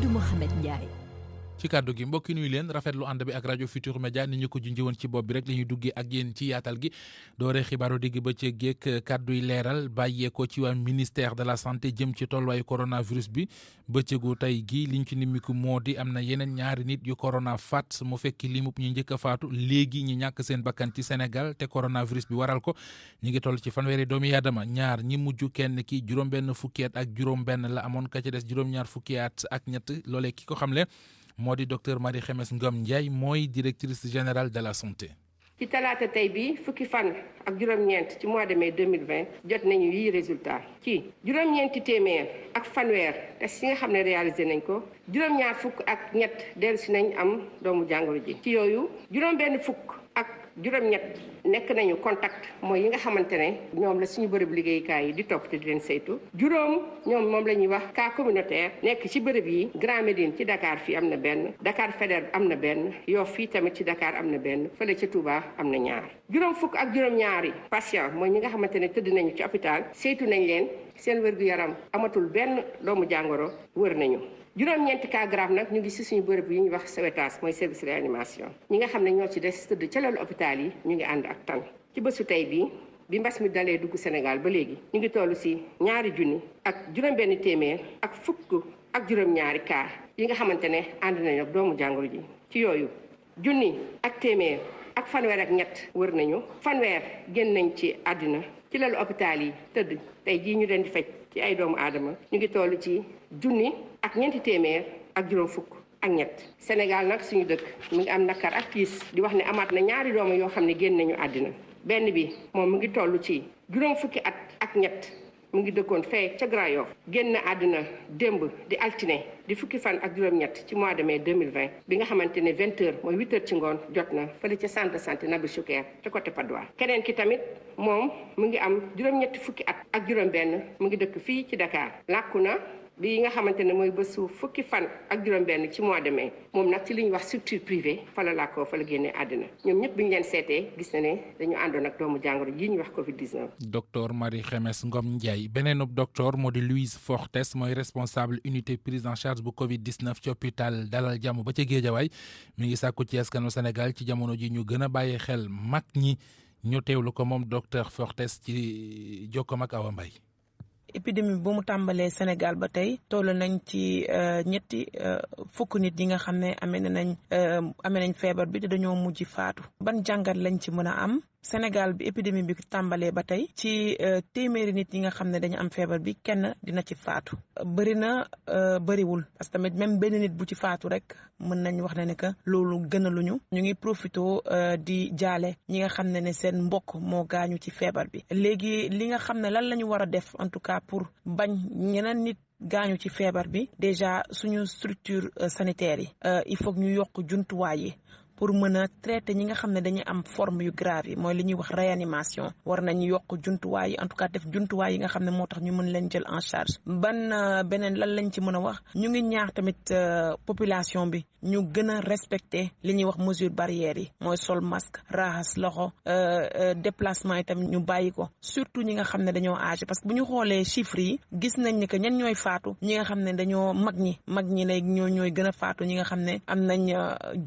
Mamadou Mohamed Ndiaye. ci kàddu gi mbokki nuyu leen rafetlu ànd bi ak rajo Futur Média ni ñu ko junjee woon ci bopp bi rek li ñuy duggee ak yéen ci yaatal gi doore xibaaru digg bëccëg geek kàddu yi leeral bàyyeekoo ci waa ministère de la santé jëm ci tolluwaayu coronavirus bi bëccëgu tey gi liñ ci nimiku moo di am na yeneen ñaari nit yu corona faat mu fekki limub ñu njëkk a faatu léegi ñi ñàkk seen bakkan ci Sénégal te coronavirus bi waral ko ñi ngi toll ci fanweeri doomi aadama ñaar ñi mujj kenn ki juróom-benn fukki at ak juróom-benn la amoon ka ci des juróom-ñaar fukki at ak ñett loolee ki ko xamle moo di docteur Marie Khemesse Ngom Ndiaye mooy directrice générale de la santé. ci talaata tey bi fukki fan ak juróom-ñeent ci mois de mai 2020 jot nañu yii résultat ci juróom-ñeenti téeméer ak fanweer test yi nga xam ne réalisé nañ ko juróom-ñaar fukk ak ñett dellusi nañ am doomu jàngoro ji ci yooyu juróom-benn fukk ak juróom-ñett nekk nañu contact mooy yi nga xamante ne ñoom la suñu bërëb liggéeyukaay yi di topp te di leen saytu juróom ñoom moom la ñuy wax cas communautaire nekk ci bërëb yi Grand Médine ci Dakar fii am na benn Dakar Faidherbe am na benn Yoff fii tamit ci Dakar am na benn fële ca Touba am na ñaar juróom fukk ak juróom-ñaari patient mooy ñi nga xamante ne tëdd nañu ci hôpital saytu nañ leen seen wér-gu-yaram amatul benn doomu jàngoro wër nañu juróom-ñeenti cas grave nag ñu ngi ci suñu bërëb yi ñuy wax Sowétas mooy service réanimation ñi nga xam ne ñoo ci des tëdd ca lalu hôpital yi ñu ngi ànd ak tan ci bésu tey bi mbas mi dalee dugg Sénégal ba léegi ñu ngi toll ci ñaari junni ak juróom-benn téeméer ak fukk ak juróom-ñaari cas yi nga xamante ne ànd nañu ak doomu jàngoro ji ci yooyu junni ak téeméer ak fanweer ak ñett wër nañu fanweer génn nañ ci àddina ci lalu hôpital yi tëdd tey jii ñu leen di faj ci ay doomu aadama ñu ngi toll ci junni ak ñeenti téeméer ak juróom fukk ak ñett Sénégal nag suñu dëkk mu ngi am nakar ak tiis di wax ne amaat na ñaari doomu yoo xam ne génn nañu àddina benn bi moom mu ngi toll ci juróom fukki at ak ñett mu ngi dëkkoon fee ca Grand Yoff génn àddina démb di altine di fukki fan ak juróom-ñett ci mois de mai 2020 bi nga xamante ne 20h mooy 8h ci ngoon jot na fële ca centre de santé Nabil Choucair ca côté Patte d'Oie keneen ki tamit moom mu ngi am juróom-ñetti fukki at ak juróom-benn mu ngi dëkk fii ci Dakar làkku na bi nga xamante ne mooy bésu fukki fan ak juróom-benn ci mois de mai moom nag ci li ñuy wax structure privée fa la làkkoo fa la génnee àddina ñoom ñëpp bi ñu leen seetee gis na ne dañu àndoon ak doomu jàngoro yi ñuy wax Covid-19. docteur Marie Khemesse Ngom Ndiaye beneenub docteur moo di Louise Fortes mooy responsable unité prise en charge bu Covid-19 ci hôpital Dalal Jàmm ba ca Géejawaay mi ngi sàkku ci askanu Sénégal ci jamono ji ñu gën a bàyyi xel mag ñi ñu teewlu ko moom docteur Fortes ci jokkoom ak Awa Mbaye. épidémie bu mu tàmbalee Sénégal ba tey toll nañ ci ñetti fukk nit yi nga xam ne amee nañ feebar bi te dañoo mujj faatu ban jàngat lañ ci mën a am Sénégal bi épidémie bi tàmbalee ba tey ci téeméeri nit yi nga xam ne dañu am feebar bi kenn dina ci faatu bëri na bëriwul parce que tamit même benn nit bu ci faatu rek mën nañ wax ne que loolu gënaluñu ñu ngi profito di jaale ñi nga xam ne seen mbokk moo gaañu ci feebar bi léegi li nga xam ne lan la ñu war a def en tout cas pour bañ ñeneen nit gaañu ci feebar bi déjà suñu structure sanitaire yi il faut ñu yokk jumtuwaay yi pour mën a traiter ñi nga xam ne dañuy am forme yu grave yi mooy li ñuy wax réanimation war nañu yokk jumtuwaay yi en tout cas def jumtuwaay yi nga xam ne moo tax ñu mën leen jël en charge beneen lan lañ ci mën a wax ñu ngi ñaax tamit population bi ñu gën a respecter li ñuy wax mesure barrières yi mooy sol masque raxas loxo déplacement yi tamit ñu bàyyi ko surtout ñi nga xam ne dañoo âgé parce que bu ñu xoolee chiffres yi gis nañ ni que ñan ñooy faatu ñi nga xam ne dañoo mag ñi léegi ñooy gën a faatu ñi nga xam ne am nañ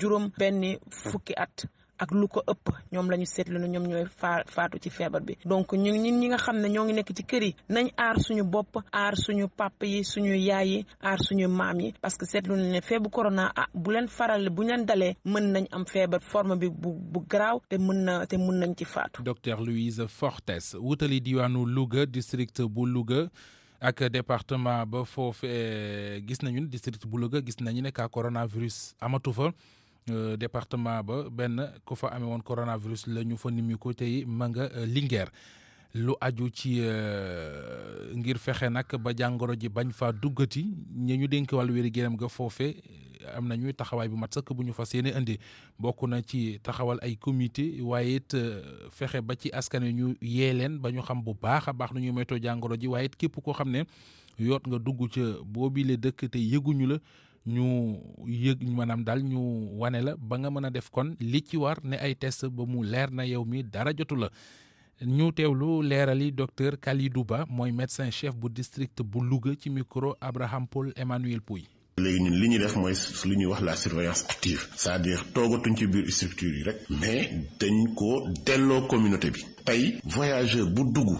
juróom benn fukki at ak lu ko ëpp ñoom la ñu seetlu ne ñoom ñooy faatu ci feebar bi donc ñun ñi nga xam ne ñoo ngi nekk ci kër yi nañ aar suñu bopp aar suñu papa yi suñu yaay yi aar suñu maam yi parce que seetlu nañ ne feebu corona bu leen dalee mën nañ am feebar forme bi bu garaaw te mën nañ ci faatu. docteur Louise Fortes wutali diwaanu Louga district bu Louga. ak département ba foofu gis nañu district bu Louga gis nañu ne cas coronavirus amatu fa. Département ba benn ku fa amee woon coronavirus la ñu fa nimi ko tey ma nga Linguère lu aju ci ngir fexe nag ba jàngoro ji bañ fa duggati ñi ñu dénk wàllu wér-gu-yaram ga foofe am nañu taxawaay bu mat sëkk bu ñu fas yéene indi bokk na ci taxawal ay comité waaye it fexe ba ci askan wi ñu yee leen ba ñu xam bu baax a baax nu ñuy moytoo jàngoro ji waaye it képp koo xam ne yoot nga dugg ca boobile dëkk te yëguñu la ñu yëg maanaam daal ñu wane la ba nga mën a def kon li ci war ne ay test ba mu leer na yow mi dara jotu la ñu teewlu leerali docteur Kalidou Ba mooy médecin chef bu district bu Louga ci micro Abraham Paul Emmanuel Pouy. léegi ñun li ñuy def mooy lu ñuy wax la surveillance active c'est-à-dire toogatuñ ci biir structure yi rek mais dañ ko delloo communauté bi tey voyageur bu dugg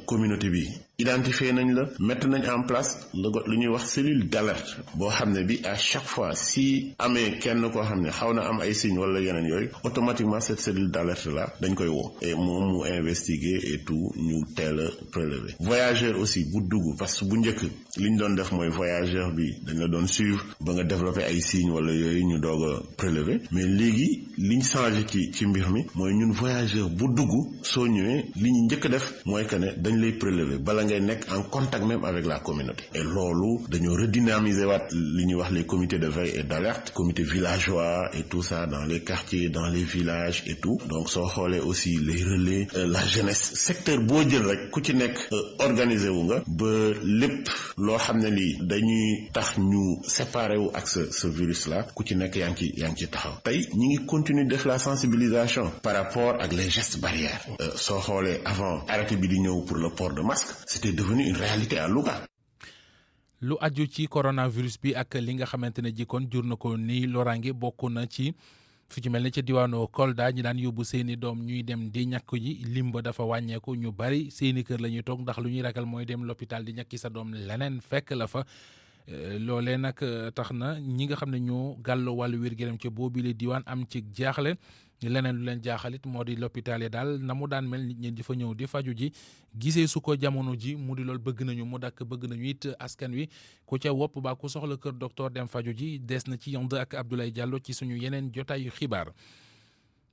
communauté bi identifié nañ la mettre nañ en place lu ñuy wax cellule d'alerte boo xam ne bi à chaque fois si amee kenn koo xam ne xaw na am ay signes wala yeneen yooyu automatiquement cette cellule d'alerte là dañ koy woo et moom mu investiguer et tout ñu teel a prélever voyageur aussi bu dugg parce que bu njëkk li ñu doon def mooy voyageur bi dañ la doon suivre ba nga développer ay signes wala yooyu ñu doog a prélever mais léegi liñ changé ci mbir mi mooy ñun voyageur bu dugg soo ñëwee li ñu njëkk a def mooy que ne dañ lay prélever bala ngay nekk en contact même avec la communauté et loolu dañoo redynamiser waat li ñuy wax les comités de veille et d'alerte comités villageois et tout ça dans les quartiers dans les villages et tout donc soo xoolee aussi les relais la jeunesse secteur boo jël rek ku ci nekk organisé wu nga ba lépp loo xam ne lii dañuy tax ñu séparé wu ak ce virus là ku ci nekk yaa ngi ci taxaw tey ñi ngi continuer def la sensibilisation par rapport ak les gestes barrières soo xoolee avant arrêté bi di ñëw pour le port de masque c'était devenu une réalité à Louga. lu aju ci coronavirus bi ak li nga xamante ne jikkoon jur na ko ni loraange bokk na ci fu ci mel ne ca diwaanu Kolda ñi daan yóbbu seeni doom ñuy dem di ñàkk ji limba dafa wàññeeku ñu bari seeni kër la ñuy toog ndax lu ñuy ragal mooy dem l'hôpital di ñàkki sa doom leneen fekk la fa loolee nag tax na ñi nga xam ne ñoo gàlloo wàllu wér-gu-yaram ca boobile diwaan am ci jaaxle leneen lu leen jaaxalit moo di l'hôpital yi daal na mu daan mel nit ñi di fa ñëw di faju ji gisee su ko jamono ji mu di loolu bëgg nañu mu dakk bëgg nañu it askan wi ku ca wopp ba ku soxla kër docteur dem faju ji des na ci yond ak Abdoulaye Diallo ci suñu yeneen jotaayu xibaar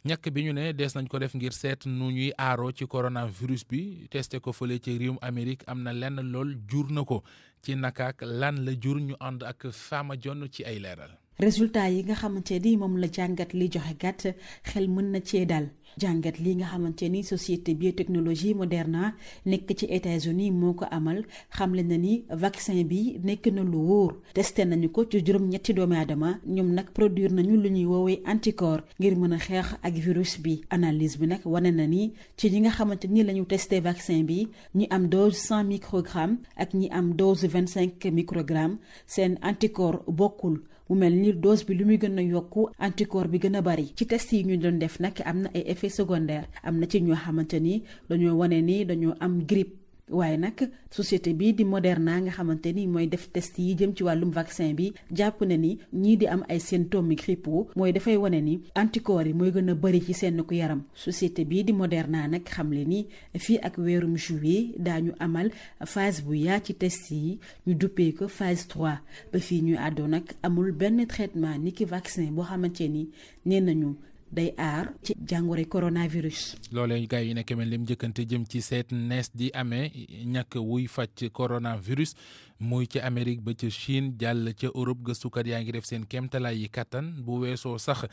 ñàkk bi ñu ne des nañ ko def ngir seet nu ñuy aaroo ci coronavirus bi testé ko fële ci réewum Amérique am na lenn lool jur na ko ci nakaak lan la jur ñu ànd ak Fama Jonn ci ay leeral. résultat yi nga xamante ni moom la jàngat li joxe gàtt xel mën na cee dal jàngat li nga xamante ni société biotechnologie Moderna nekk ci États-Unis moo ko amal xamle na ni vaccin bi nekk na lu wóor testé nañu ko ci juróom-ñetti doomi aadama ñoom nag produire nañu lu ñuy woowee anticorps ngir mën a xeex ak virus bi analyse bi nag wane na ni ci ñi nga xamante ni la ñu testé vaccin bi ñi am dose 100 microgrammes ak ñi am dose 25 microgrammes seen anticorps bokkul. mu mel ni dose bi lu muy gën a yokku anticorps bi gën a bari ci test yi ñu doon def nag am na ay effets secondaires am na ci ñoo xamante ni dañoo wane ni dañoo am grippe waaye nag société bi di Moderna nga xamante ni mooy def test yi jëm ci wàllum vaccin bi jàpp na ni ñii di am ay symptômes grippe mooy dafay wane ni anticorps yi mooy gën a bari ci seen ku yaram société bi di Moderna nag xamle ni fii ak weerum juillet daañu amal phase bu yaa ci test yi ñu duppee ko phase 3 ba fii ñuy àddoo nag amul benn traitement ni ki vaccin boo xamante ni nee nañu day aar ci jàngoro coronavirus. loolee gars yi nekk mel lim njëkkante jëm ci seet nees di amee ñàkk wuy faj coronavirus muy ci Amérique ba ca Chine jàll ca Europe gëstukat yaa ngi def seen kéemtalaay yi kattan bu weesoo sax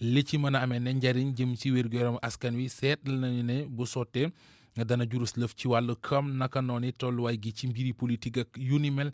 li ci mën a amee ne njariñ jëm ci wér-gu-yaram askan wi seetlu nañu ne bu sottee dana jurus lëf ci wàllu kam naka noonu tolluwaay gi ci mbiri politique ak yu ni mel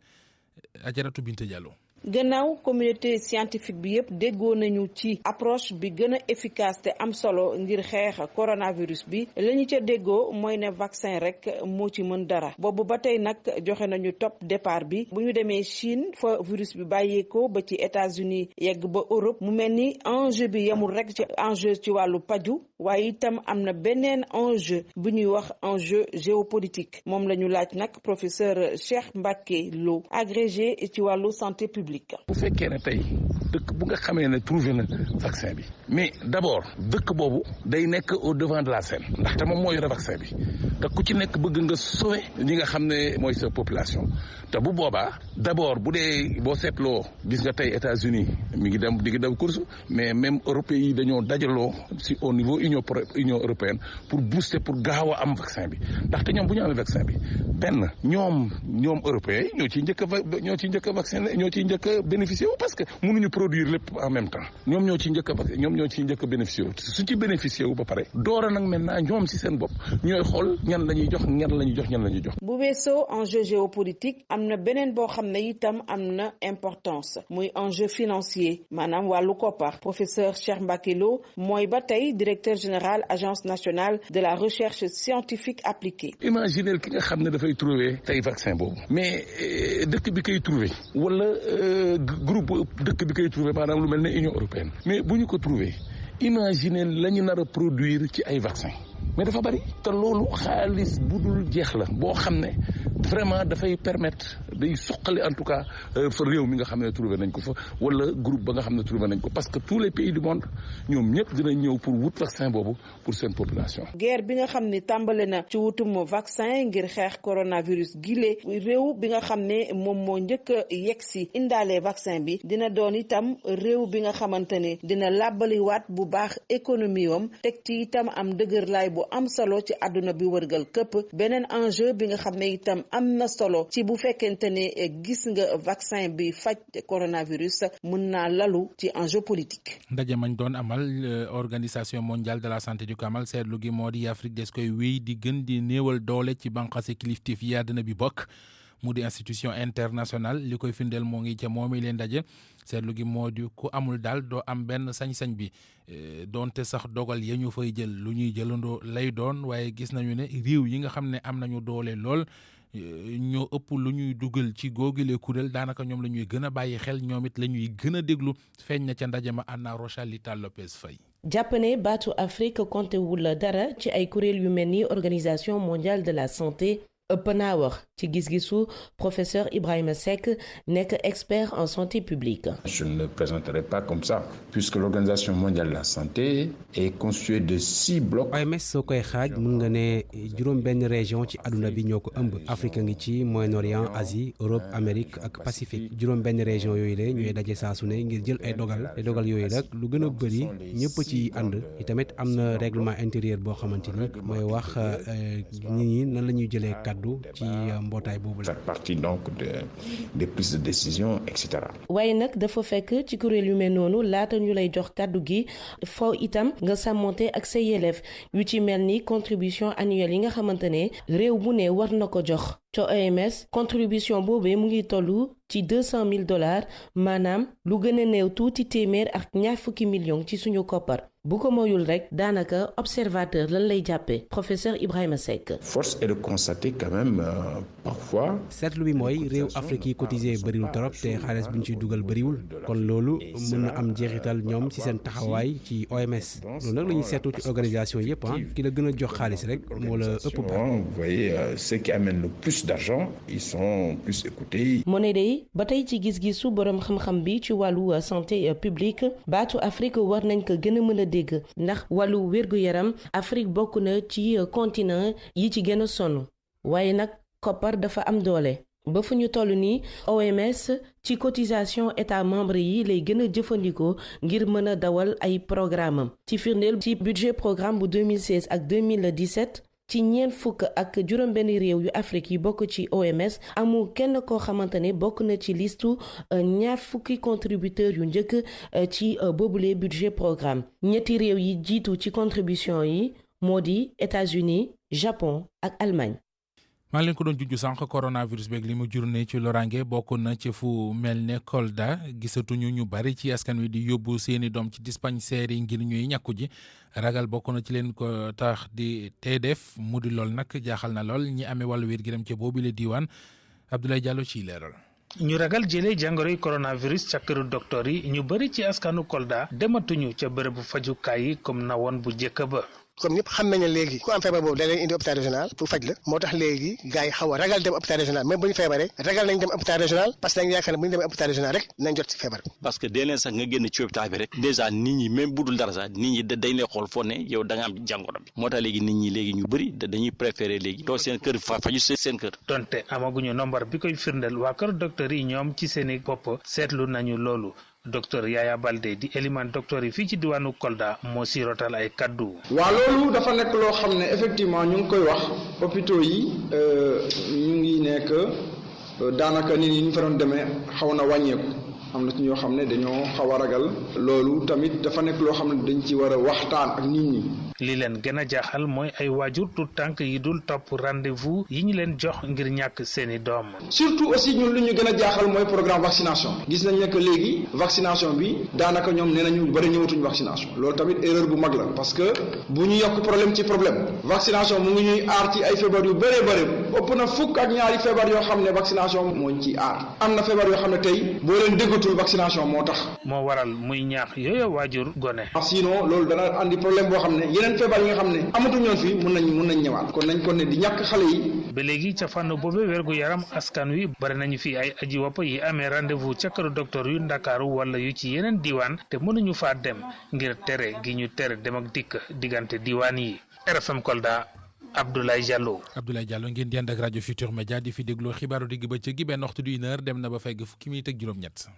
Ajaratu Binta Diallo. gannaaw communauté scientifique bi yëpp déggoo nañu ci approche bi gën a efficace te am solo ngir xeex coronavirus bi la ñu ca déggoo mooy ne vaccin rek moo ci mën dara boobu ba tey nag joxe nañu top départ bi bu ñu demee Chine fa virus bi bàyyeekoo ba ci États-Unis yegg ba Europe mu mel ni enjeu bi yemul rek ci enjeu ci wàllu paju waaye itam am na beneen enjeu bu ñuy wax enjeu géopolitique moom la ñu laaj nag professeur Cheikh Mbacké Lo agrégé ci wàllu santé publique. bu fekkee ne tey dëkk bu nga xamee ne trouvé na vaccin bi mais d'abord dëkk boobu day nekk au devant de la scène ndaxte moom moo yore vaccin bi te ku ci nekk bëgg nga sauver ñi nga xam ne mooy sa population te bu boobaa d'abord bu dee boo seetloo gis nga tey États-Unis mi ngi dem di ngi daw course mais même européens yi dañoo dajaloo si au niveau union européenne pour booster pour gaaw a am vaccin bi ndaxte ñoom bu ñu amee vaccin bi benn ñoom européens yi ñoo ciy njëkk a vacciné ñoo ciy njëkk a bénéficié wu parce que mënuñu produire lépp en même temps ñoom ñoo ci njëkk a bénéficier wu su ci bénéficier wu ba pare doora nag maintenant ñoom ci seen bopp ñooy xool ñan la ñuy jox ñan la ñuy jox. bu weesoo enjeu géopolitique am na beneen boo xam ne itam am na importance muy enjeu financier maanaam wàllu koppar. Professeur Cheikh Mbacké Lo mooy ba tey directeur général agence nationale de la recherche scientifique appliquée. Imaginez ki nga xam ne dafay trouver tey vaccin boobu mais dëkk bi koy trouver wala groupe dëkk bi koy trouver maanaam lu mel ne Union européenne mais bu ñu ko trouver imaginez la ñu nar a produire ci ay vaccin mais dafa bari te loolu xaalis bu dul jeex la boo xam ne vraiment dafay permettre day suqali en tout cas fa réew mi nga xam ne trouvé nañ ko fa wala groupe ba nga xam ne trouvé nañ ko parce que tous les pays du monde ñoom ñëpp dinañ ñëw pour wut vaccin boobu pour seen population. guerre bi nga xam ne tàmbale na ci wutum vaccin ngir xeex coronavirus gile réew bi nga xam ne moom moo njëkk a yegg si indaale vaccin bi dina doon itam réew bi nga xamante ne dina làbbaliwaat bu baax économie am teg ci itam am dëgërlaay bu am solo ci àdduna bi wërgal këpp. beneen enjeu bi nga xam ne itam am na solo ci bu fekkente ne gis nga vaccin bi faj coronavirus mën naa lalu ci enjeu politique. ndaje mañ doon amal organisation mondiale de la santé du kamal seetlu gi moo di Afrique des koy wéy di gën di néewal doole ci banqaase kilifteef yi àddina bi bokk mu di institution internationale li koy firndeel moo ngi ca moomi leen ndaje seetlu gi moo di ku amul daal doo am benn sañ-sañ bi doonte sax dogal ya ñu fay jël lu ñuy jëlandoo lay doon waaye gis nañu ne réew yi nga xam ne am nañu doole lool ñoo ëpp lu ñuy dugal ci googile kuréel daanaka ñoom la ñuy gën a bàyyi xel ñoom it la ñuy gën a déglu feeñ na ca ndaje ma Anna Rocha Lita Lopez Faye. jàpp ne baatu Afrique compté wul dara ci ay kuréel yu mel ni organisation mondiale de la santé ëpp naa wax ci gis-gisu professeur Ibrahima Seck nekk expert en santé publique. Je ne le présenterai pas comme ça puisque l'organisation mondiale de la santé est constituée de 6 blocs. OMS soo koy xaaj mun nga ne juróom benn région ci àdduna bi ñoo ko ëmb Afrique ngi ci Moyen-Orient, Asie, Europe, Amérique ak Pacifique juróom benn région yooyu la ñooy daje saa su ne ngir jël ay dogal te dogal yooyu rek lu gën a bëri ñëpp ci ànd itamit am na règlement intérieur boo xamante ni mooy wax nit ñi nan la ñuy jëlee kàddu ci mbootaay boobu la. Partie donc des prises de décision et cetera. waaye nag dafa fekk ci kuréel yu mel noonu laata ñu lay jox kàddu gi foo itam nga sàmmonte ak sa yelleef yu ci mel ni contribution annuelle yi nga xamante ne réew bu ne war na ko jox. ca OMS contribution boobee mu ngi tollu ci $200,000 maanaam lu gën a néew tuuti téeméer ak ñaar fukki millions ci suñu koppar bu ko moyul rek daanaka observateur lan lay jàppee professeur Ibrahima Seck. Force est de constater quand même parfois. seetlu bi mooy réew Afrique yi cotisé bëriwul trop te xaalis bu ñu ciy dugal bëriwul kon loolu mën na am jeexital ñoom ci seen taxawaay ci OMS loolu nag la ñuy seetu ci organisation yëpp ki la gën a jox xaalis rek moo la ëpp ba. Vous voyez ceux qui amènent le plus d'argent ils sont plus écoutés. moo ne day ba tey ci gis-gisu borom xam-xam bi ci wàllu santé publique baatu Afrique war nañ ko gën a mën a dégg ndax wàllu wér-gu-yaram Afrique bokk na ci continent yi ci gën a sonn waaye nag koppar dafa am doole ba fu ñu toll nii OMS ci cotisation état membre yi lay gën a jëfandikoo ngir mën a dawal ay programme am ci firndeel ci budget programme bu 2016 ak 2017 ci ñeent fukk ak juróom-benn réew yu Afrique yi bokk ci OMS amul kenn koo xamante ne bokk na ci listu ñaar fukki contributeurs yu njëkk ci boobule budget programme ñetti réew yi jiitu ci contribution yi moo di États-Unis Japon ak Allemagne. maa leen ko doon jujju sànq coronavirus beeg li mu jur ne ci lorange bokk na ci fu mel ne Kolda gisatuñu ñu bari ci askan wi di yóbbu seeni doom ci dispensaire yi ngir ñuy ñàkku ji ragal bokk na ci leen ko tax di tey def mu di lool nag jaaxal na lool ñi amee wàllu wér gi dem ca boobu la diwaan Abdoulaye Diallo ciy leeral. ñu ragal jëlee jàngoroy coronavirus ca këru docteur yi ñu bari ci askanu Kolda dematuñu ca bërëbu fajukaay yi comme na woon bu njëkk ba. comme ñëpp xam nañ ne léegi ku am feebar boobu da leen indi hôpital régional pour faj la moo tax léegi gars yi xaw a ragal dem hôpital régional même bu ñu feebaree ragal nañ dem hôpital régional parce que dañ yaakaar ne bu ñu demee hôpital régional rek nañ jot ci feebar bi. parce que dee leen sax nga génn ci hôpital bi rek déjà nit ñi même bu dul dara sax nit ñi dañ lay xool foo ne yow da nga am jàngoro bi moo tax léegi nit ñi léegi ñu bëri dañuy préférer léegi toog seen kër faju seen kër. donte amaguñu nombre bi koy firndeel waa kër docteur yi ñoom ci seeni bopp seetlu nañu loolu. docteur Yaya Baldé di éliman docteur yi fii ci diwaanu Kolda moo si rotal ay kaddu. waaw loolu dafa nekk loo xam ne effectivement ñu ngi koy wax hôpitaux yi ñu ngi nekk daanaka nit ñi ñu fa doon demee xaw na wàññeeku am na ci ñoo xam ne dañoo xaw a ragal loolu tamit dafa nekk loo xam ne dañ ci war a waxtaan ak nit ñi. li leen gën a jaaxal mooy ay waajur tout tànk yi dul topp rendez-vous yi ñu leen jox ngir ñàkk seeni doom. surtout aussi ñun lu ñu gën a jaaxal mooy programme vaccination gis nañ ne que léegi vaccination bi daanaka ñoom nee nañu bari ñëwatuñ vaccination loolu tamit erreur bu mag la parce que bu ñu yokk problème ci problème vaccination mu ngi ñuy aar ci ay feebar yu bëree bëri ëpp na fukk ak ñaari feebar yoo xam ne vaccination moo ñu ciy aar am na feebar yoo xam ne tey boo leen déggatul vaccination moo tax. moo waral muy ñaax yooyu waajur gone. sinon loolu dana andi problème boo xam ne yeneen feebar yi nga xam ne amatuñ ñoon fii mun nañ ñëwaat kon nañ ko ne di ñàkk xale yi. ba léegi ca fànn boobu wérgu yaram askan wi bari nañu fi ay aji wopp yi amee rendez-vous ca këru docteur yu Ndakaaru wala yu ci yeneen diwaan te mënuñu faa dem ngir tere gi ñu tere dem ak dikk diggante diwaan yi. RFM Kolda Abdoulaye Diallo. Abdoulaye Diallo ngeen di ànd ak rajo Futur Média di fi déglu xibaaru digg bëccëg gi benn waxtu du une heure dem na ba fegg fukki minute ak juróom-ñett.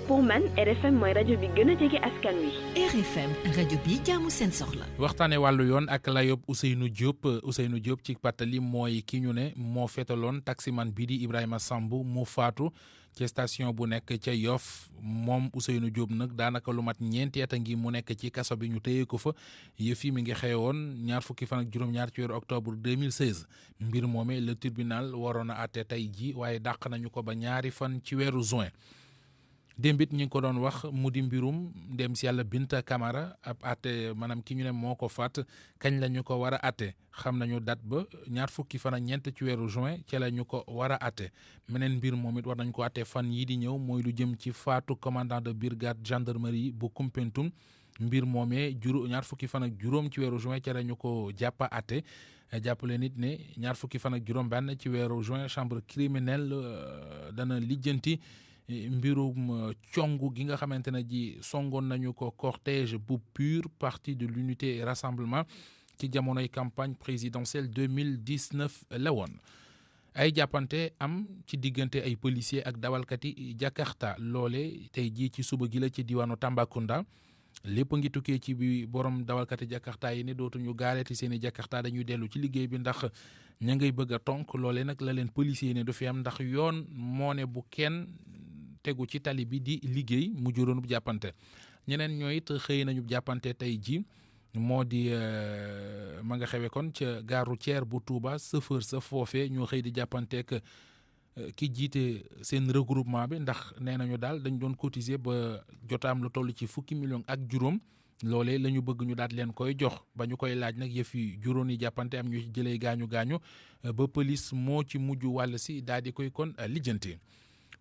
pour man RFM mooy rajo bi gën a jege askan wi. RFM rajo bi jaamu seen soxla. waxtaanee wàllu yoon ak layob Ousseynou Diop ci pàttali mooy ki ñu ne moo féetaloon taximan bii di Ibrahima Samb mu faatu ci station bu nekk ca Yoff moom Ousseynou Diop nag daanaka lu mat ñeenti at a ngi mu nekk ci kaso bi ñu téye ko fa yëf yi mi ngi xewoon ñaar fukki fan ak juróom-ñaar ci weeru octobre 2016 mbir moomee le tribunal waroon a àtte tey ji waaye dàq nañu ko ba ñaari fan ci weeru juin. démbit ñi ngi ko doon wax mu di mbirum dem si yàlla Binta Camara ab àtte maanaam ki ñu ne moo ko faat kañ la ñu ko war a àtte xam nañu date ba ñaar fukki fan ak ñeent ci weeru juin ca la ñu ko war a àtte meneen mbir moom it war nañ ko àtte fan yii di ñëw mooy lu jëm ci faatu commandant de brigade gendarmerie bu Koumpentoum mbir moomee ñaar fukki fan ak juróom ci weeru juin ca la ñu ko jàppa àtte jàppale nit ne ñaar fukki fan ak juróom benn ci weeru juin chambre criminelle dana lijjanti mbirum congu gi nga xamante ne ji songoon nañu ko cortège bu PUR parti de l'unité et rassemblement ci jamonoy campagne présidentielle 2019 la woon ay jàppante am ci diggante ay policiers ak dawalkati Jakarta loole tey jii ci suba gi la ci diwaanu Tambacounda lépp ngi tukkee ci bi borom dawalkati Jakarta yi ne dootuñu gaaleeti seeni Jakarta dañuy dellu ci liggéey bi ndax ña ngay bëgg a tonk loole nag la leen policiers yi ne du fi am ndax yoon moo ne bu kenn tegu ci tali bi di liggéey mu juróonub jàppante ñeneen ñoo it xëy nañu jàppante tey ji moo di ma nga xewe kon ca gare routière bu Touba chauffeur sa foofee ñoo xëy di jàppanteek ki jiite seen regroupement bi ndax nee nañu daal dañ doon cotiser ba jotaam lu toll ci fukki million ak juróom loolee la ñu bëgg ñu daal leen koy jox ba ñu koy laaj nag yëf yi juróom yi jàppante am ñu ci jëlee gaañu ba police moo ci mujj wàll si daal di koy kon lijjanti.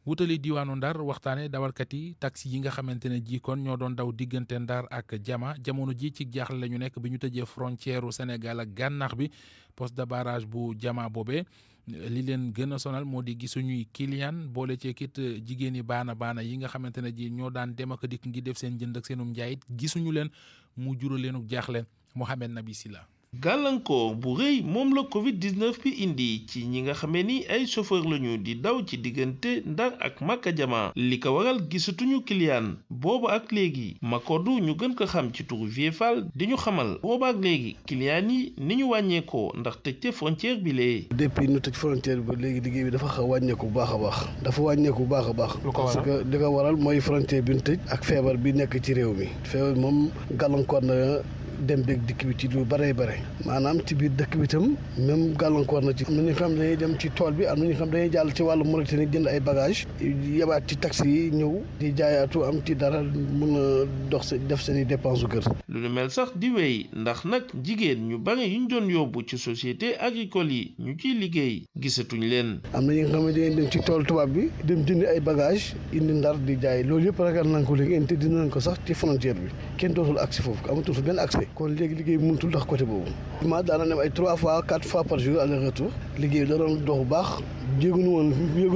wutali diwaanu Ndar waxtaane dawalkat yi taxi yi nga xamante ne ji kon ñoo doon daw diggante Ndar ak jamono ji ci jaaxle la ñu nekk bi ñu tëjee frontière u Sénégal ak gànnaax bi poste de barrage bu Jama boobee li leen gën a sonal moo di gisuñuy client boole ci kit jigéen yi baana yi nga xamante ne ji ñoo daan dem ak dikk ngi def seen jënd ak seenum njaayit gisuñu leen mu jural leenu jaaxle Mohamed Nabi Silla gàllankoor bu rëy moom la Covid-19 bi indi ci ñi nga xamee ni ay chauffeur lañu di daw ci diggante Ndar ak Maka Jama li ko waral gisatuñu client booba ak léegi Makodou ñu gën ko xam ci turu Vieux Fall di ñu xamal booba ak léegi client yi ni ñu wàññeekoo ndax tëjte frontière bi lee. depuis ñu tëj frontière bi léegi liggéey bi dafa xaw wàññeeku bu baax a baax dafa wàññeeku bu baax a baax. parce que li ko waral mooy frontière bi ñu tëj ak feebar bi nekk ci réew mi feebar moom gàllankoor na dem beeg dikk bi ci lu bare maanaam ci biir dëkk bi tam même gàllankoor na ci am na ñu xam dañuy dem ci tool bi am na ñu xam dañuy jàll ci wàllu Mauritanie jënd ay bagage yebaat ci taxi yi ñëw di jaayaatu am ci dara mun a dox def seen i dépense su kër. lu nu mel sax di wéy ndax nag jigéen ñu bari yu ñu doon yóbbu ci société agricole yi ñu ciy liggéey gisatuñ leen. am na ñi nga xam ne dañuy dem ci tool tubaab bi dem jënd ay bagage indi Ndar di jaay loolu yëpp ragal nañ ko léegi indi dinañ ko sax ci frontière bi kenn dootul accès foofu amatul fa benn accès kon léegi liggéey bi mënutul tax côté boobu. daana dem ay 3 fois 4 fois par jour aller retour liggéey da doon dox bu baax yëguñu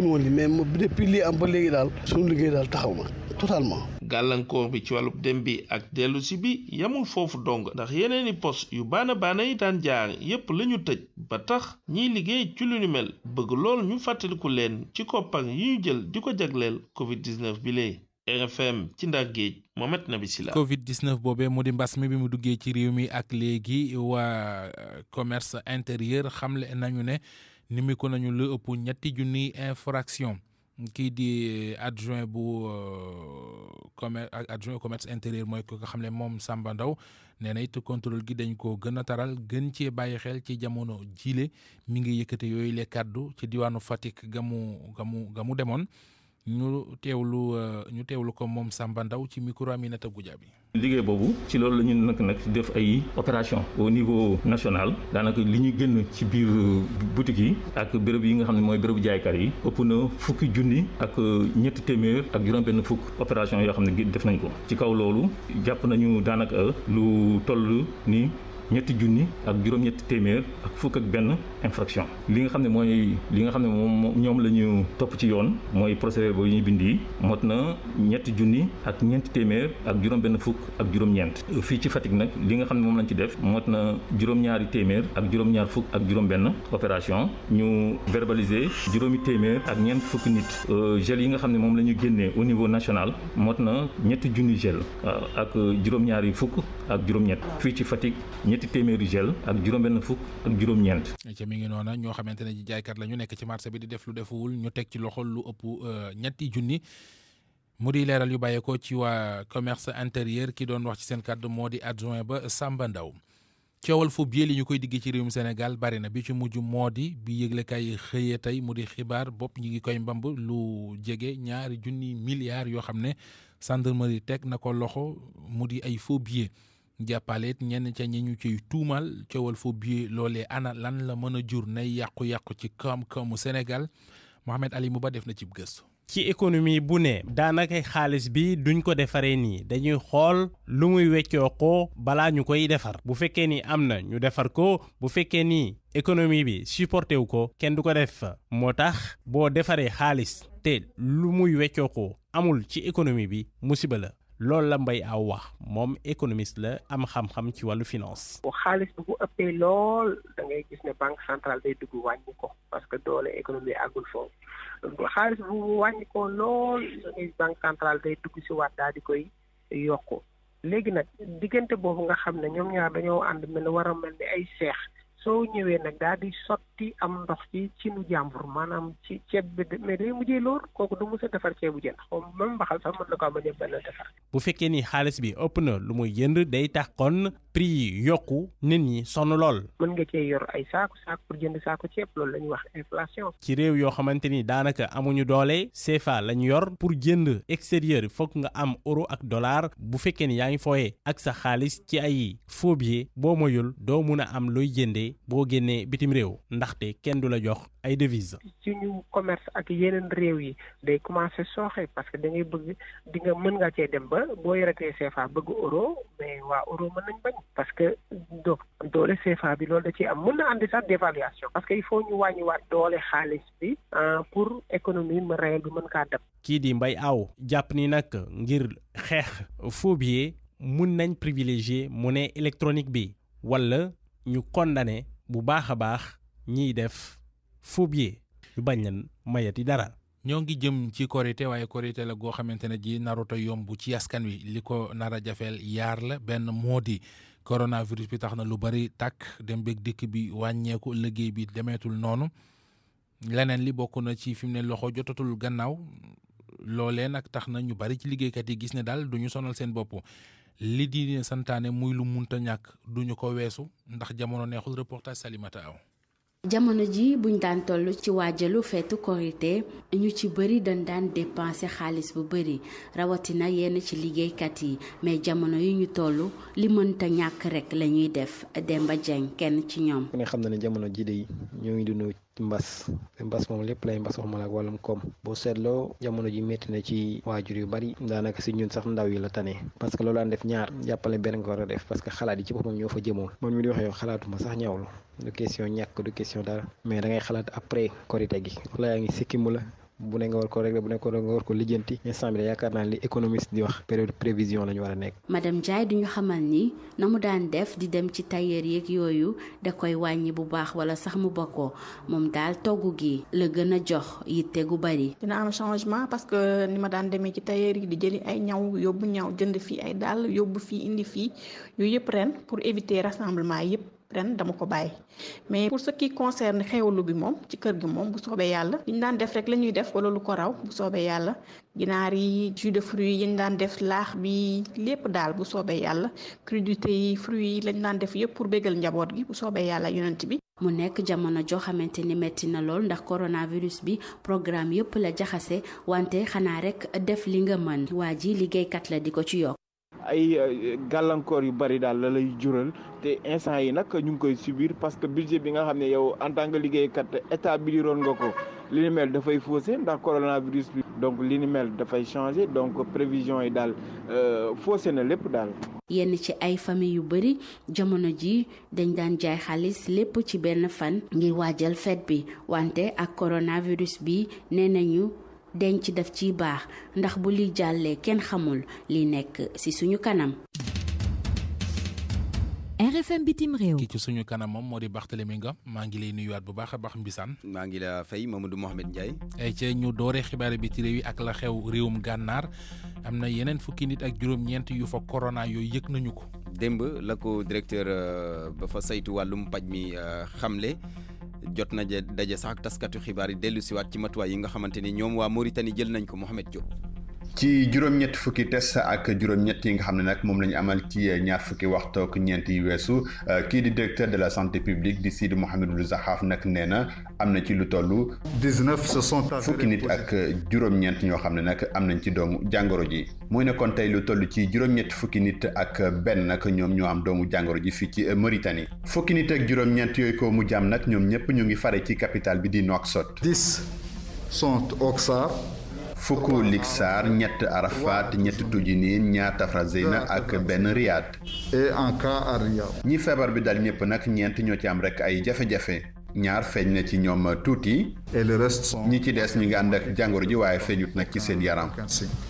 woon li mais depuis lii am ba léegi daal suñu liggéey daal taxaw na totalement. gàllankoor bi ci wàllub dem bi ak dellu si bi yamul foofu dong ndax yeneeni poste yu baana yi daan jaar yépp la ñu tëj ba tax ñiy liggéey ci lu ñu mel bëgg lool ñu fàttaliku leen ci koppar yi ñu jël di ko jagleel Covid-19 bi lee. RFM ci Ndar Géej Mohamed Nabi Silla. Covid-19 boobee mu di mbas mi bi mu duggee ci réew mi ak léegi waa commerce intérieur xamle nañu ne nimiku nañu lu ëpp 3 000 infraction kii di adjoint bu commerce intérieur mooy ko nga xam ne moom Samba Ndaw nee na it contrôle gi dañ ko gën a taral gën cee bàyyi xel ci jamono jile mi ngi yëkkate yooyu le kàddu ci diwaanu Fatick ga mu demoon ñu teewlu ko moom Samba Ndaw ci micro Aminata Goudiaby. liggéey boobu ci loolu la ñu nag def ay opération au niveau national daanaka li ñu génn ci biir boutique yi ak béréb yi nga xam ne mooy bérébu jaaykat yi ëpp na fukki junni ak ñetti téeméer ak juróom-benn fukk opération yoo xam ne def nañ ko ci kaw loolu jàpp nañu daanaka lu toll ni ñetti junni ak juróom-ñetti téeméer ak fukk ak benn infraction li nga xam ne moom ñoom la ñu topp ci yoon mooy procédure boobu ñuy bind yi mot na ñetti junni ak ñeenti téeméer ak juróom-benn fukk ak juróom-ñeent fii ci Fatick nag li nga xam ne moom lañ ci def mot na juróom-ñaari téeméer ak juróom-ñaar fukk ak juróom-benn opération ñu verbaliser juróomi téeméer ak ñeent fukk nit gel yi nga xam ne moom la ñu génnee au niveau national mot na ñetti junni gel ak juróom-ñaari fukk ak juróom-ñett fii ci Fatick ñetti téeméeri gel ak juróom-benn fukk ak juróom-ñeent. ca mi ngi noona ñoo xamante ne jaaykat la ñu nekk ci marché bi di def lu defuwul ñu teg ci loxo lu ëpp ñetti junni mu di leeral yu bàyyeekoo ci waa commerce intérieur ki doon wax ci seen kàddu moo di adjoint ba Samba Ndaw coowal fu biee li ñu koy digg ci réewum Sénégal bari na bi ci mujj moo di bi yëglekaay xëyee tey mu di xibaar bopp ñi ngi koy mbamb lu jege 2 junni milliards yoo xam ne gendarmerie teg na ko loxo mu di ay faux billets jàppaleet ñenn ca ñi ñu ciy tuumal coowal faux billets loolee ana lan la mën a jur nay yàqu-yàqu ci koom-koomu Sénégal Mohamed Ali Mouba def na ci gëstu. ci économie bu ne daanaka xaalis bi duñ ko defaree nii dañuy xool lu muy weccoo ko balaa ñu koy defar bu fekkee ni am na ñu defar ko bu fekkee ni économie bi supporté wu ko kenn du ko def moo tax boo defaree xaalis te lu muy weccoo ko amul ci économie bi musiba la. loolu la Mbaye Aw wax moom économiste la am xam-xam ci wàllu finance. xaalis bu ko ëppee lool da ngay gis ne banque centrale day dugg wàññi ko parce que doole économie àggul foofu xaalis bu wàññi ko lool da ngay banque centrale day dugg si waat daal di koy yokku léegi nag diggante boobu nga xam ne ñoom ñaar dañoo ànd mel ne war a mel ni ay seex soo ñëwee nag daal di sotti am ndox ci nu jàmbur maanaam ci ceeb bi mais day mujjee lool kooku du mës a defar ceebu jën xaw ma même mbaxal sax mën na ko am a benn defar. bu fekkee ni xaalis bi ëpp na lu muy jënd day tax kon prix yi yokku nit ñi sonn lool. mën nga cee yor ay saako pour jënd saako ceeb loolu la ñuy wax inflation. ci réew yoo xamante ni daanaka amuñu doole CFA la ñu yor pour jënd extérieur fokk nga am euro ak dollar bu fekkee ni yaa ngi fooyee ak sa xaalis ci ay faux billets boo moyul doo mun a am looy jëndee boo génnee bitim réew ndaxte kenn du la jox ay devises. ci ñu commerce ak yeneen réew yi day commencé sooxe parce que da ngay bëgg di nga mën nga cee dem ba boo yoretee CFA bëgg euro mais waa euro mën nañ bañ parce que doole CFA bi loolu da ciy am mën na andi sax dévaluation parce que il faut ñu wàññiwaat doole xaalis bi pour économie ma réel bi mën kaa dab. kii di Mbaye Aw jàpp ni nag ngir xeex faux billets mun nañ privilégier monnaie électronique bi wala ñu condamné bu baax a baax ñiy def faux billets yu bañ leen mayati dara. ñoo ngi jëm ci korité waaye korité la goo xamante ne ji naruta yomb ci askan wi li ko nar a jafeel yaar la benn moo di coronavirus bi tax na lu bari tàkk dem beeg dikk bi wàññeeku liggéey bi demeetul noonu leneen li bokk na ci fi mu ne loxo jotatul gannaaw loolee nag tax na ñu bari ci liggéeykat yi gis ne daal du ñu sonal seen bopp li di santaane muy lu munta ñàkk duñu ko weesu ndax jamono neexul reportage Salimata Aw. jamono ji buñ daan toll ci waajalu feetu korité ñu ci bëri dañ daan dépenser xaalis bu bëri rawatina yenn ci liggéeykat yi mais jamono yi ñu toll li mënta ñàkk rek la ñuy def Demba Dieng kenn ci ñoom. ku ne xam na ne jamono ji de ñoo ngi dund mbas moom lépp lay mbas waxuma la ak wàllum koom boo seetloo jamono ji métti na ci waajur yu bari daanaka si ñun sax ndaw yi la tane parce que loolu daan def ñaar jàppale benn nga war a def parce que xalaat yi ci boppam ñoo fa jëmoon man mi di wax yow xalaatuma sax ñaawlu du question ñàkk du question dara mais da ngay xalaat après korité gi la yaa ngi sikkimu la bu ne nga war ko régler bu ne ko nga war ko lijjanti instant bi da yaakaar naa li économiste di wax période prévision la ñu war a nekk. madame Ndiaye duñu xamal ni na mu daan def di dem ci tailleur yeeg yooyu da koy wàññi bu baax wala sax mu bokkoo moom daal togg gi la gën a jox yitte gu bari. dina am changement parce que ni ma daan demee ci tailleur yi di jëli ay ñaw yóbbu ñaw jënd fii ay dàll yóbbu fii indi fii yooyu yëpp ren pour éviter rassemblement yëpp ren dama ko bàyyi mais pour ce qui concerne xewlu bi moom ci kër gi moom bu soobee yàlla li ñu daan def rek la ñuy def wala lu ko raw bu soobee yàlla ginaar yi jus de fruits yi ñu daan def laax bi lépp daal bu soobee yàlla crudité yi fruits yi lañ daan def yëpp pour bégal njaboot gi bu soobee yàlla yonent bi. mu nekk jamono joo xamante ni metti na lool ndax coronavirus bi programme yëpp la jaxase wante xanaa rek def li nga mën waa ji liggéeykat la di ko ci yokk. ay gàllankoor yu bari daal la lay jural te instant yi nag ñu ngi koy subir parce que budget bi nga xam ne yow en tant que liggéeykat établir nga ko li ni mel dafay faussé ndax coronavirus bi donc li ni mel dafay changé donc prévision yi daal faussé na lépp daal. yenn ci ay famille yu bari jamono ji dañ daan jaay xaalis lépp ci benn fan ngir waajal fête bi wante ak coronavirus bi nee nañu denc daf ciy baax ndax bu li jàllee kenn xamul li nekk ci suñu kanam. RFM bitim réew. ki ci suñu kanam moom moo di Barthélémy Ngom maa ngi lay nuyuwaat bu baax a baax Mbisaan. maa ngi la fay Mamadou Mohamed Ndiaye. ay ca ñu doore xibaar bi ci réew yi ak la xew réewum gànnaar am na yeneen fukki nit ak juróom-ñeent yu fa corona yooyu yëg nañu ko. démb la ko directeur ba fa saytu wàllum paj mi xamle. jot na daje sax ak taskatu xibaar yi dellu siwaat ci matuwaay yi nga xamante ni ñoom waa Mauritanie jël nañ ko Mohamed Diop. ci juróom-ñett fukki test ak juróom-ñett yi nga xam ne nag moom la ñu amal ci ñaar fukki waxtu ak ñeent yi weesu kii di directeur de la santé publique di Sidi Mouhamadou Zahaf nag nee na am na ci lu toll 19 ce sont fukki nit ak juróom-ñeent ñoo xam ne nag am nañ ci doomu jàngoro ji muy ne kon tey lu toll ci juróom-ñett fukki nit ak benn nag ñoom ñoo am doomu jàngoro ji fii ci Mauritanie fukki nit ak juróom-ñeent yooyu ko mu jàmm nag ñoom ñëpp ñu ngi fare ci capitale bi di Nouakchott. 10 sont Oksar. fukk Lixaar ñett Arafat ñett Toujinin ñaar Tafrazena ak benn Riyad. et un cas à Riyad. ñi feebar bi dal ñëpp nag ñeent ñoo ci am rek ay jafe-jafe ñaar feeñ na ci ñoom tuuti. et le reste sont. ñi ci des ñu ngi ànd ak jàngoro ji waaye feeñut nag ci seen yaram.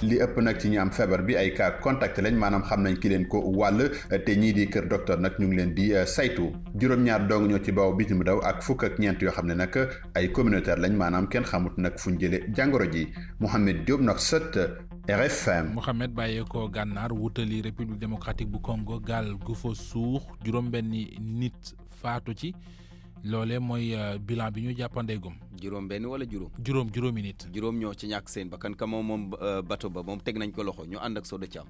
li ëpp nag ci ñi am feebar bi ay cas contact lañ maanaam xam nañ ki leen ko wàll te ñii di kër docteur nag ñu ngi leen di saytu juróom-ñaar dong ñoo ci baw bitim daw ak fukk ak ñeent yoo xam ne nag ay communautaire lañ maanaam kenn xamut nag fu ñu jëlee jàngoro ji Mohamed Diop nag sët RFM. Mohamed bàyyeekoo gànnaar wutali République démocratique bu Congo gaal gu fa suux juróom-benni nit faatu ci. loolee mooy bilan bi ñu jàppandeegum. juróom benn wala juróom. juróomi nit. juróom ñoo ci ñàkk seen bakkan ka moom bato ba moom teg nañ ko loxo ñu ànd ak Soda Thiam.